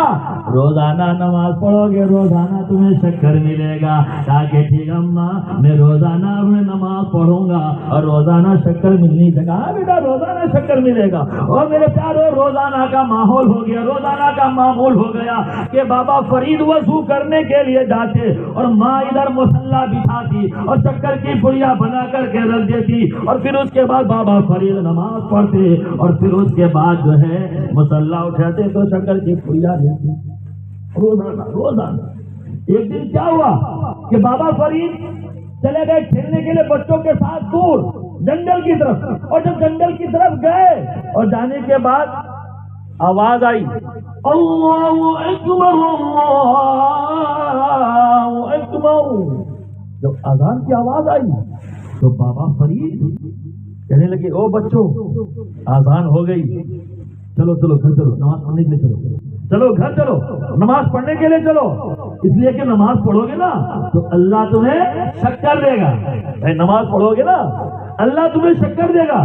روزانہ نماز پڑھو گے روزانہ تمہیں شکر ملے گا۔ کہا کہ ٹھیک اماں میں روزانہ میں نماز پڑھوں گا اور روزانہ شکر ملنی سے۔ کہا بیٹا روزانہ شکر ملے گا۔ اور میرے پیارو روزانہ کا ماحول ہو گیا، روزانہ کا معمول ہو گیا کہ بابا فرید وضو کرنے کے لیے جاتے اور ماں ادھر مصلی بچھاتی اور شکر کی پڑیا بنا کر کے رکھ دیتی اور پھر اس کے بعد بابا فرید نماز پڑھتے اور پھر اس کے بعد جو ہے مصلی اٹھاتے تو شکر کی پڑیا دیتی روزانہ روزانہ۔ ایک دن کیا ہوا کہ بابا فرید چلے گئے کھیلنے کے لیے بچوں کے ساتھ دور جنگل کی طرف، اور جب جنگل کی طرف گئے اور جانے کے بعد آواز آئی اللہ اکبر اللہ اکبر۔ جب اذان کی آواز آئی تو بابا فرید کہنے لگے او بچوں اذان ہو گئی، چلو چلو گھر چلو نماز پڑھنے کے لیے، چلو چلو گھر چلو نماز پڑھنے کے لیے چلو، اس لیے کہ نماز پڑھو گے نا تو اللہ تمہیں شکر دے گا۔ نماز پڑھو گے نا اللہ تمہیں شکر دے گا۔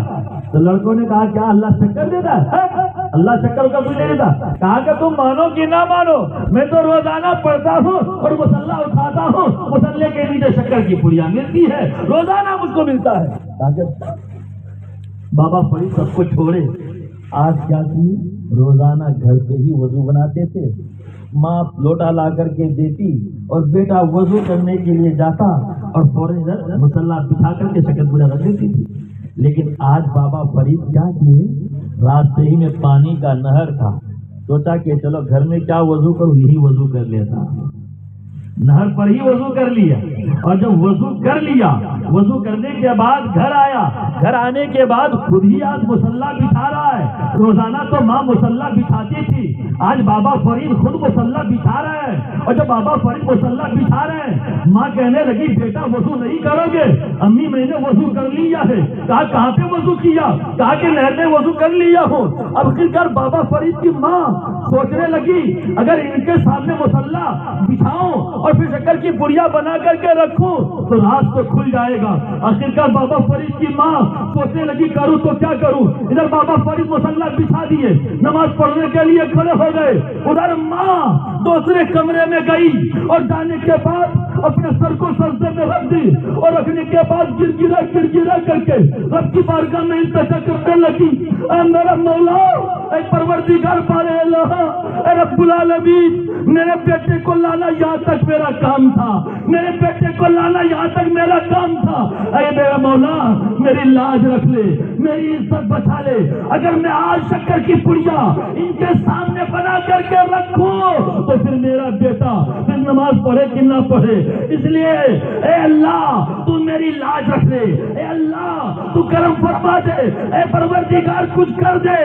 تو لڑکوں نے کہا کیا اللہ شکر دیتا ہے؟ اللہ شکر کا کچھ نہیں دیتا۔ کہا کہ تم مانو کہ نہ مانو میں تو روزانہ پڑھتا ہوں اور مصلی اٹھاتا ہوں، مصلی کے نیچے شکر کی پڑیاں ملتی ہے، روزانہ مجھ کو ملتا ہے۔ بابا فرید سب کو چھوڑے، آج کیا کی روزانہ گھر پہ ہی وضو بناتے تھے، ماں لوٹا لا کر کے دیتی اور بیٹا وضو کرنے کے لیے جاتا اور فوراً ادھر مصلی بچھا کر کے شکر پورا رکھ دیتی تھی۔ لیکن آج بابا فرید کیا کیے، راستے ہی میں پانی کا نہر تھا، سوچا کہ چلو گھر میں کیا وضو کروں، یہی وضو کر لیتا، نہر پر ہی وضو کر لیا۔ اور جب وضو کر لیا، وضو کرنے کے بعد گھر آیا، گھر آنے کے بعد خود ہی آج مصلی بچھا رہا ہے۔ روزانہ تو ماں مصلی بچھاتی تھی، آج بابا فرید خود مصلی بچھا رہے ہیں۔ اور جب بابا فرید مصلی بچھا رہے ہیں، ماں کہنے لگی بیٹا وضو نہیں کرو گے؟ امی میں نے وضو کر لیا ہے۔ کہا کہاں پہ وضو کیا؟ کہا کہ نہر میں وضو کر لیا ہوں۔ اب آخرکار بابا فرید کی ماں سوچنے لگی اگر ان کے سامنے مصلی بچھاؤں اور پھر شکر کی پڑیا بنا کر کے رکھوں تو راز تو کھل جائے گا۔ آخرکار بابا فرید کی ماں سوچنے لگی کروں تو کیا کروں۔ ادھر بابا فرید مصلی بچھا دیے، نماز پڑھنے کے لیے کھڑے ہو گئے، ادھر ماں دوسرے کمرے میں گئی اور جانے کے بعد اپنے سر کو سجدے میں رکھ دی اور رکھنے کے بعد گڑ گڑا کر کے رب کی بارگاہ میں التجا کرنے لگی، اے میرا مولا، اے پروردگار پارے الہ، اے رب العالمین، میرے بیٹے کو لانا یہاں تک میرا کام تھا، میرے بیٹے کو لانا یہاں تک میرا کام تھا، اے میرا مولا میری لاج رکھ لے، میری عزت بچا لے۔ اگر میں آج شکر کی پڑیا ان کے سامنے بنا کر کے رکھوں تو پھر میرا بیٹا پھر نماز پڑھے کہ نہ پڑھے، اس لیے اے اللہ تو میری لاج رکھ لے، اے اللہ تو کرم فرما دے، اے پروردگار کچھ کر دے۔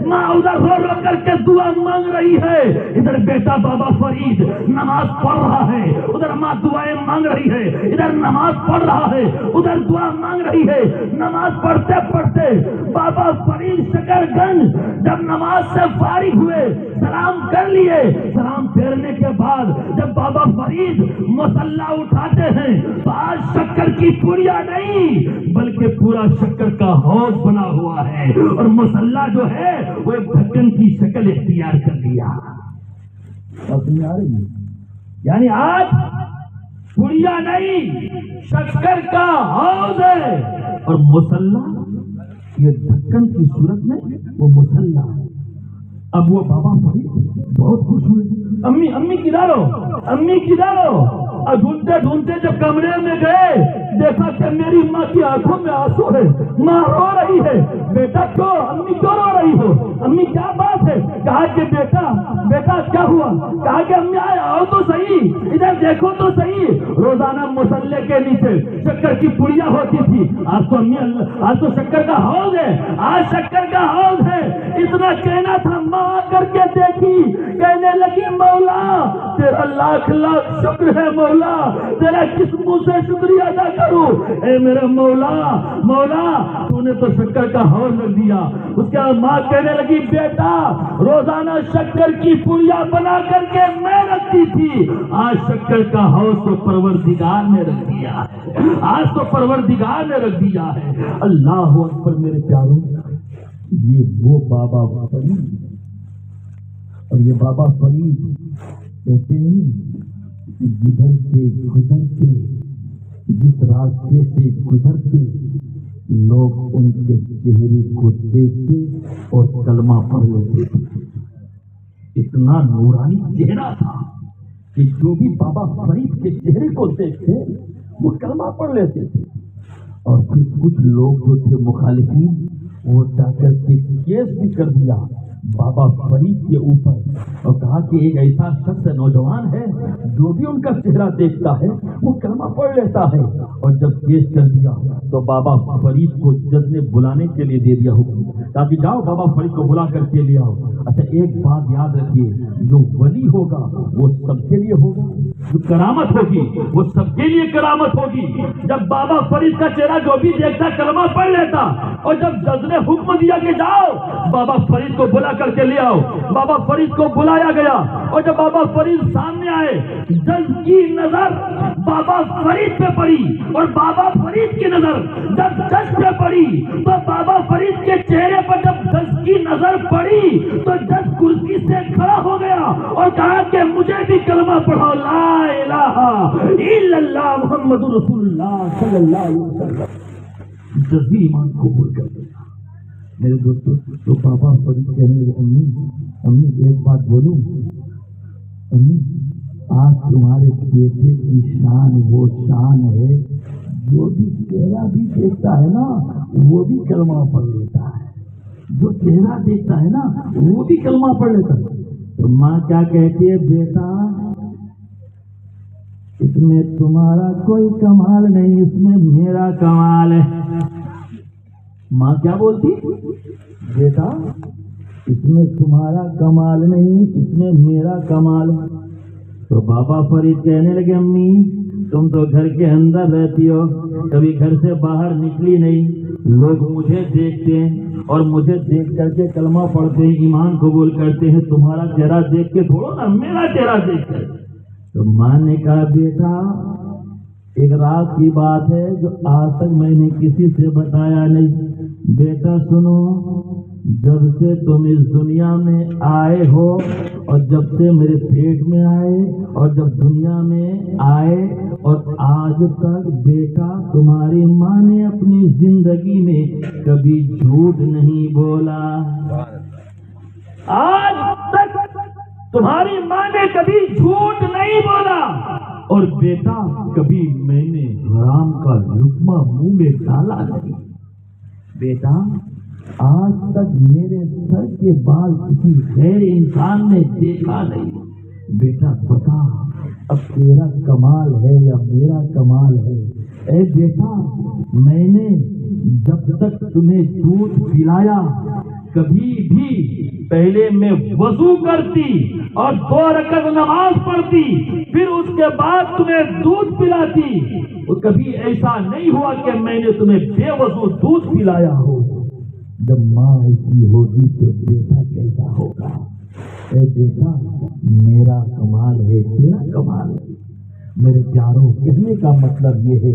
ماں ادھر رو رو کر کے دعا مانگ رہی ہے، ادھر بیٹا بابا فرید نماز پڑھ رہا ہے، ادھر ماں دعائیں مانگ رہی ہے، ادھر نماز پڑھ رہا ہے، ادھر دعا مانگ رہی ہے۔ نماز پڑھتے پڑھتے بابا فرید شکر گنج جب نماز سے فارغ ہوئے، سلام کر لیے، سلام پھیرنے کے بعد جب بابا فرید مصلی اٹھاتے ہیں تو آج شکر کی پڑیا نہیں بلکہ پورا شکر کا حوض بنا ہوا ہے، اور مصلی جو ہے وہ ایک ڈھکن کی شکل اختیار کر لیا۔ یعنی آج پڑیا نہیں شکر کا حوض ہے، اور مصلی یہ ڈھکن کی صورت میں وہ مصلی۔ اب وہ بابا فرید بہت خوش ہوئے، امی کدھر ہو، امی کدھر ہو؟ اور ڈھونڈتے ڈھونڈتے جب کمرے میں گئے دیکھا کہ میری ماں کی آنکھوں میں آنسو ہے، ماں رو رہی ہے۔ بیٹا کیوں امی کیوں رو رہی ہو؟ امی کیا بات ہے؟ کہا کہ بیٹا کیا ہوا؟ کہا کہ امی آؤ تو صحیح، ادھر دیکھو تو صحیح، روزانہ مصلی کے نیچے شکر کی پڑیا ہوتی تھی، آج تو امی آج تو شکر کا حوض ہے، آج شکر کا حوض ہے۔ اتنا کہنا تھا، ماں آ کر کے دیکھی، کہنے لگی مولا تیرا لاکھ لاکھ شکر ہے مولا، تیرا کس منہ سے شکریہ ادا کروں؟ اے میرے مولا تو نے تو شکر کا حوض رکھ دیا۔ اس کے بعد ماں کہنے لگی بیٹا روزانہ شکر کی پڑیا بنا کر کے میں رکھتی تھی، آج شکر کا حوض تو پروردگار نے رکھ دیا ہے، آج تو پروردگار نے رکھ دیا ہے۔ اللہ اکبر میرے پیاروں، یہ وہ بابا فرید اور یہ بابا فرید کہتے ہیں کہ جدھر سے گزرتے، جس راستے سے گزرتے، لوگ ان کے چہرے کو دیکھتے اور کلمہ پڑھ لیتے تھے۔ اتنا نورانی چہرہ تھا کہ جو بھی بابا فرید کے چہرے کو دیکھتے وہ کلمہ پڑھ لیتے تھے۔ اور پھر کچھ لوگ جو تھے مخالفین، وہ جا کر کے کیس بھی کر دیا بابا فرید کے اوپر، اور کہا کہ ایک ایسا شخص نوجوان ہے جو بھی ان کا چہرہ دیکھتا ہے وہ کلمہ پڑھ لیتا ہے۔ اور جب کیس کر دیا تو بابا فرید کو جج نے بلانے کے لیے دے دیا حکم، تاکہ جاؤ بابا فرید کو بلا کر کے لے آؤ۔ اچھا ایک بات یاد رکھیے، جو ولی ہوگا وہ سب کے لیے ہوگا، جو کرامت ہوگی وہ سب کے لیے کرامت ہوگی۔ جب بابا فرید کا چہرہ جو بھی دیکھتا کلمہ پڑھ لیتا، اور جب جج نے حکم دیا کہ جاؤ بابا فرید کو بلا کر کے لے آؤ، بابا فرید کو بلایا گیا۔ اور جب بابا فرید سامنے آئے، جج کی نظر بابا فرید پہ پڑی، اور بابا فرید کی نظر جب جج پہ پڑی تو بابا فرید کے چہرے پر جب جج کی نظر پڑی تو جج کرسی سے کھڑا ہو گیا اور کہا کہ مجھے بھی کلمہ پڑھاؤ، لا الہ الا اللہ محمد رسول اللہ صلی اللہ علیہ وسلم۔ جج بھی ایمان قبول کر دیا۔ میرے دوستوں، تو بابا فرید کہنے لگے، امی ایک بات بولوں؟ امی آج تمہارے بیٹے کی شان وہ شان ہے، جو بھی چہرہ بھی دیکھتا ہے نا وہ بھی کلمہ پڑھ لیتا ہے، جو چہرہ دیکھتا ہے نا وہ بھی کلمہ پڑھ لیتا ہے۔ تو ماں کیا کہتی ہے، بیٹا اس میں تمہارا کوئی کمال نہیں، اس میں میرا کمال ہے۔ ماں کیا بولتی، بیٹا اس میں تمہارا کمال نہیں، اس میں میرا کمال ہے۔ تو بابا فرید کہنے لگے، امی تم تو گھر کے اندر رہتی ہو، کبھی گھر سے باہر نکلی نہیں، لوگ مجھے دیکھتے ہیں اور مجھے دیکھ کر کے کلمہ پڑھتے ہیں، ایمان قبول کرتے ہیں، تمہارا چہرہ دیکھ کے تھوڑا نا میرا چہرہ دیکھ کر۔ تو ماں نے کہا، بیٹا ایک راز کی بات ہے جو آج تک میں نے کسی سے بتایا نہیں۔ بیٹا سنو، جب سے تم اس دنیا میں آئے ہو اور جب سے میرے پیٹ میں آئے اور جب دنیا میں آئے اور آج تک بیٹا تمہاری ماں نے اپنی زندگی میں کبھی جھوٹ نہیں بولا۔ آج تک تمہاری ماں نے کبھی جھوٹ نہیں بولا، اور بیٹا کبھی میں نے حرام کا لقمہ منہ میں ڈالا نہیں۔ بیٹا آج تک میرے سر کے بال کسی غیر انسان نے دیکھا نہیں۔ بیٹا بتا اب تیرا کمال ہے یا میرا کمال ہے؟ اے بیٹا میں نے جب تک تمہیں دودھ پلایا کبھی بھی پہلے میں وضو کرتی اور 2 رکعت نماز پڑھتی، پھر اس کے بعد تمہیں دودھ پلاتی، اور کبھی ایسا نہیں ہوا کہ میں نے تمہیں بے وضو دودھ پلایا ہو۔ جب ماں ایسی ہوگی تو بیٹا کیسا ہوگا؟ اے بیٹا میرا کمال ہے، تیرا کمال ہے۔ میرے پیاروں، کہنے کا مطلب یہ ہے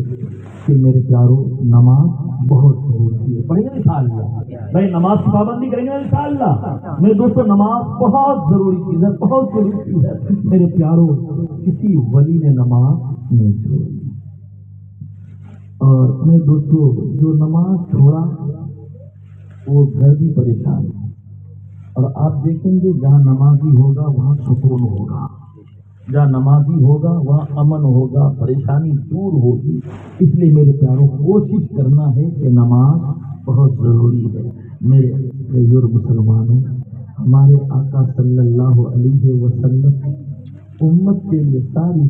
کہ میرے پیاروں نماز بہت ضروری ہے۔ پڑھیں گے انشاءاللہ بھائی، نماز کی پابندی کریں گے انشاءاللہ۔ میرے دوستوں نماز بہت ضروری چیز ہے، بہت ضروری چیز ہے۔ میرے پیاروں کسی ولی نے نماز نہیں چھوڑی، اور میرے دوستوں جو نماز چھوڑا وہ گھر بھی پریشان ہے۔ اور آپ دیکھیں گے جہاں نمازی ہوگا وہاں سکون ہوگا، جہاں نمازی ہوگا وہاں امن ہوگا، پریشانی دور ہوگی۔ اس لیے میرے پیاروں کوشش کرنا ہے کہ نماز بہت ضروری ہے۔ میرے غیر مسلمانوں، ہمارے آقا صلی اللہ علیہ وسلم امت کے لیے ساری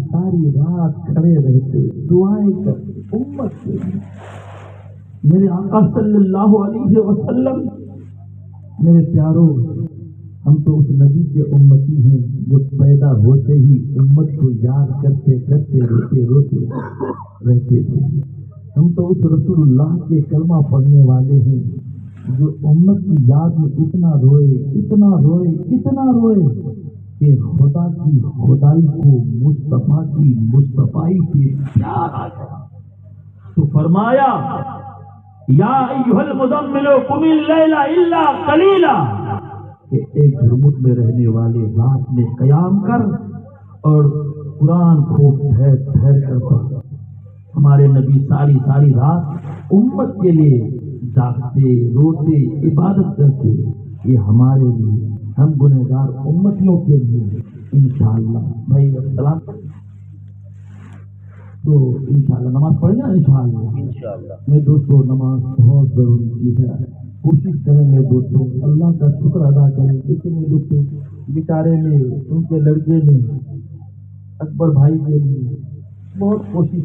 رات کھڑے رہتے، دعائیں کرتے امت کے لیے۔ میرے آقا صلی اللہ علیہ وسلم، میرے پیاروں ہم تو اس نبی کے امتی ہیں جو پیدا ہوتے ہی امت کو یاد کرتے کرتے روتے رہتے تھے۔ ہم تو اس رسول اللہ کے کلمہ پڑھنے والے ہیں جو امت کی یاد میں اتنا روئے کہ خدا کی خدائی کو مصطفیٰ کی مصطفائی پہ پیار آ گیا۔ تو فرمایا، یا ایھا المزمل قم اللیل الا قلیلا، کہ ایک جھرمٹ میں رہنے والے رات میں قیام کر اور قرآن خوب ٹھہر ٹھہر کر پڑھ۔ ہمارے نبی ساری رات امت کے لیے جاگتے روتے عبادت کرتے، یہ ہمارے لیے، ہم گنہگار امتیوں کے لیے انشاءاللہ۔ بھائی السلام، تو انشاءاللہ نماز پڑھیں گا انشاءاللہ۔ میرے دوستوں نماز بہت ضروری چیز ہے، کوشش کریں میرے دوستوں، اللہ کا شکر ادا کریں۔ دیکھیں میرے دوستوں، بیچارے نے ان کے لڑکے نے اکبر بھائی کے لیے بہت کوشش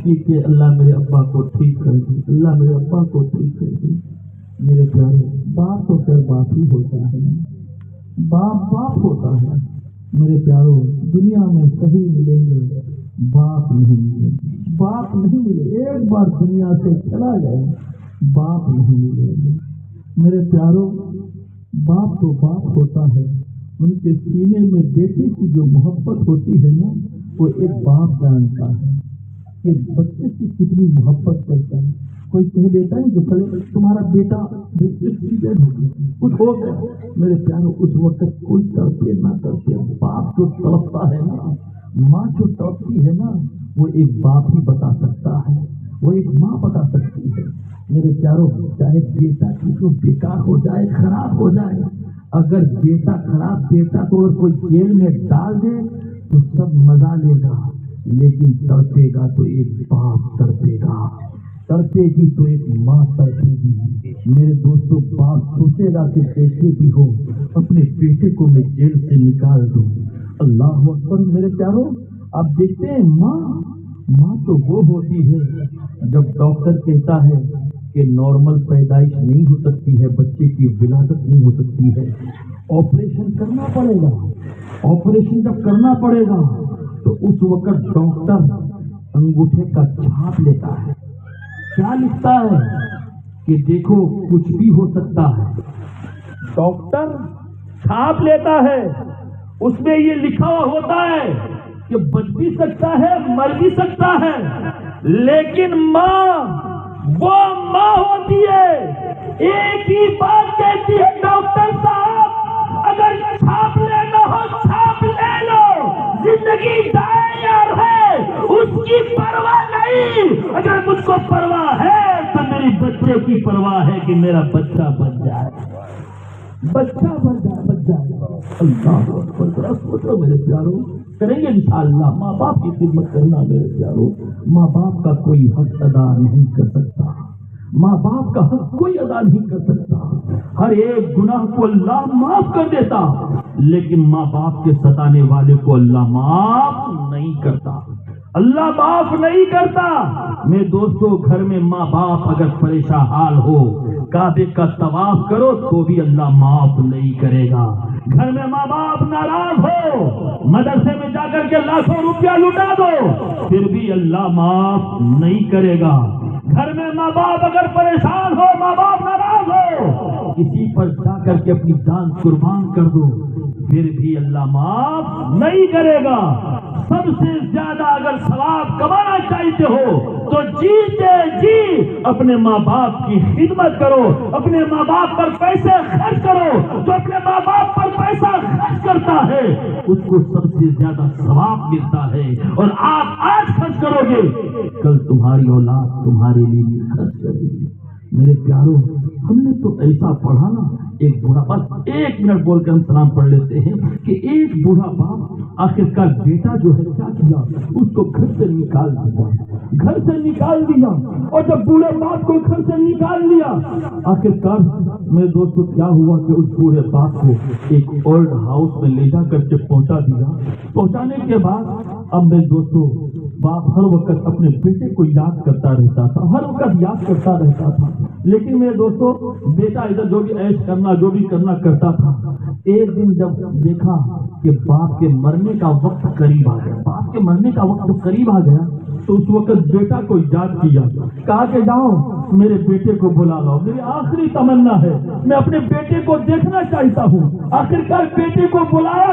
کی کہ اللہ میرے ابا کو ٹھیک کر دے، اللہ میرے ابا کو ٹھیک کر دے۔ میرے پیارے، باپ تو پھر باپ ہی ہوتا ہے، باپ ہوتا ہے۔ میرے پیاروں، دنیا میں صحیح ملیں گے، باپ نہیں ملے، ایک بار دنیا سے چلا گیا، باپ نہیں ملے گے۔ میرے پیاروں، باپ تو باپ ہوتا ہے، ان کے سینے میں بیٹے کی جو محبت ہوتی ہے نا، وہ ایک باپ جانتا ہے کہ بچے سے کتنی محبت کرتا ہے۔ کوئی کہہ دیتا ہے کہ تمہارا بیٹا ایکسیڈنٹ ہو گیا، کچھ ہو گیا، میرے پیاروں اس وقت کوئی تڑپے نہ تڑپے، باپ جو تڑپتا ہے نا، ماں جو تڑپتی ہے نا، وہ ایک باپ ہی بتا سکتا ہے، وہ ایک ماں بتا سکتی ہے۔ میرے پیاروں، چاہے بیٹا کی جو بیکار ہو جائے، خراب ہو جائے، اگر بیٹا خراب، بیٹا کو اگر کوئی جیل میں ڈال دے تو سب مزہ لے گا، لیکن تڑپے گا تو ایک باپ تڑپے گا، تڑپے گی تو ایک ماں تڑپے گی۔ میرے دوستوں، باپ سوچے گا کہ کیسے بھی ہو اپنے بیٹے کو میں جیل سے نکال دوں۔ اللہ اکبر۔ میرے پیاروں، آپ دیکھتے ہیں ماں تو وہ ہوتی ہے جب ڈاکٹر کہتا ہے کہ نارمل پیدائش نہیں ہو سکتی ہے، بچے کی ولادت نہیں ہو سکتی ہے، آپریشن کرنا پڑے گا۔ آپریشن جب کرنا پڑے گا تو اس وقت ڈاکٹر انگوٹھے کا چھاپ لیتا ہے، کیا لکھتا ہے کہ دیکھو کچھ بھی ہو سکتا ہے۔ ڈاکٹر چھاپ لیتا ہے، اس میں یہ لکھا ہوا ہوتا ہے کہ بچ بھی سکتا ہے، مر بھی سکتا ہے، لیکن ماں وہ ماں ہوتی ہے، ایک ہی بات کہتی ہے ڈاکٹر صاحب، اگر چھاپ لینا ہو چھاپ لے لو، زندگی جائے یا رہے اس کی پرواہ نہیں، اگر مجھ کو پرواہ ہے تو میری بچے کی پرواہ ہے کہ میرا بچہ بن جائے، بچ جائے۔ اللہ اکبر۔ سوچو میرے پیاروں، کریں گے انشاءاللہ۔ ماں باپ کی خدمت کرنا میرے پیاروں، ماں باپ کا کوئی حق ادا نہیں کر سکتا، ماں باپ کا حق کوئی ادا نہیں کر سکتا۔ ہر ایک گناہ کو اللہ معاف کر دیتا، لیکن ماں باپ کے ستانے والے کو اللہ معاف نہیں کرتا، اللہ معاف نہیں کرتا۔ میرے دوستو، گھر میں ماں باپ اگر پریشان حال ہو، کعبے کا طواف کرو تو بھی اللہ معاف نہیں کرے گا۔ گھر میں ماں باپ ناراض ہو، مدرسے میں جا کر کے لاکھوں روپیہ لٹا دو، پھر بھی اللہ معاف نہیں کرے گا۔ گھر میں ماں باپ اگر پریشان ہو، ماں باپ ناراض ہو، کسی پر جا کر کے اپنی جان قربان کر دو، پھر بھی اللہ معاف نہیں کرے گا۔ سب سے زیادہ اگر ثواب کمانا چاہتے ہو تو جیتے جی اپنے ماں باپ کی خدمت کرو، اپنے ماں باپ پر پیسے خرچ کرو۔ جو اپنے ماں باپ پر پیسہ خرچ کرتا ہے اس کو سب سے زیادہ ثواب ملتا ہے، اور آپ آج خرچ کرو گے، کل تمہاری اولاد تمہارے لیے بھی خرچ کرے گی۔ میرے پیاروں، ہم نے تو ایسا پڑھا نا، ایک بوڑھا، بس ایک منٹ بول کر ہم سلام پڑھ لیتے ہیں کہ ایک بوڑھا باپ آخرکار بیٹا جو ہے کیا کیا، اس کو گھر سے نکال دیا، اور جب بوڑھے باپ کو گھر سے نکال لیا، آخرکار میرے دوستو کیا ہوا کہ اس بوڑھے باپ کو ایک اولڈ ہاؤس میں لے جا کر کے پہنچا دیا۔ پہنچانے کے بعد اب میرے دوستو باپ ہر وقت اپنے بیٹے کو یاد کرتا رہتا تھا، ہر وقت یاد کرتا رہتا تھا، لیکن میرے دوستو بیٹا ادھر جو بھی عیش کرنا جو بھی کرنا کرتا تھا۔ ایک دن جب دیکھا کہ باپ کے مرنے کا وقت قریب آ گیا، باپ کے مرنے کا وقت جب قریب آ گیا تو اس وقت بیٹا کو یاد کیا، کہا کہ جاؤ میرے بیٹے کو بلا لاؤ، میری آخری تمنا ہے، میں اپنے بیٹے کو دیکھنا چاہتا ہوں۔ آخرکار بیٹے کو بلایا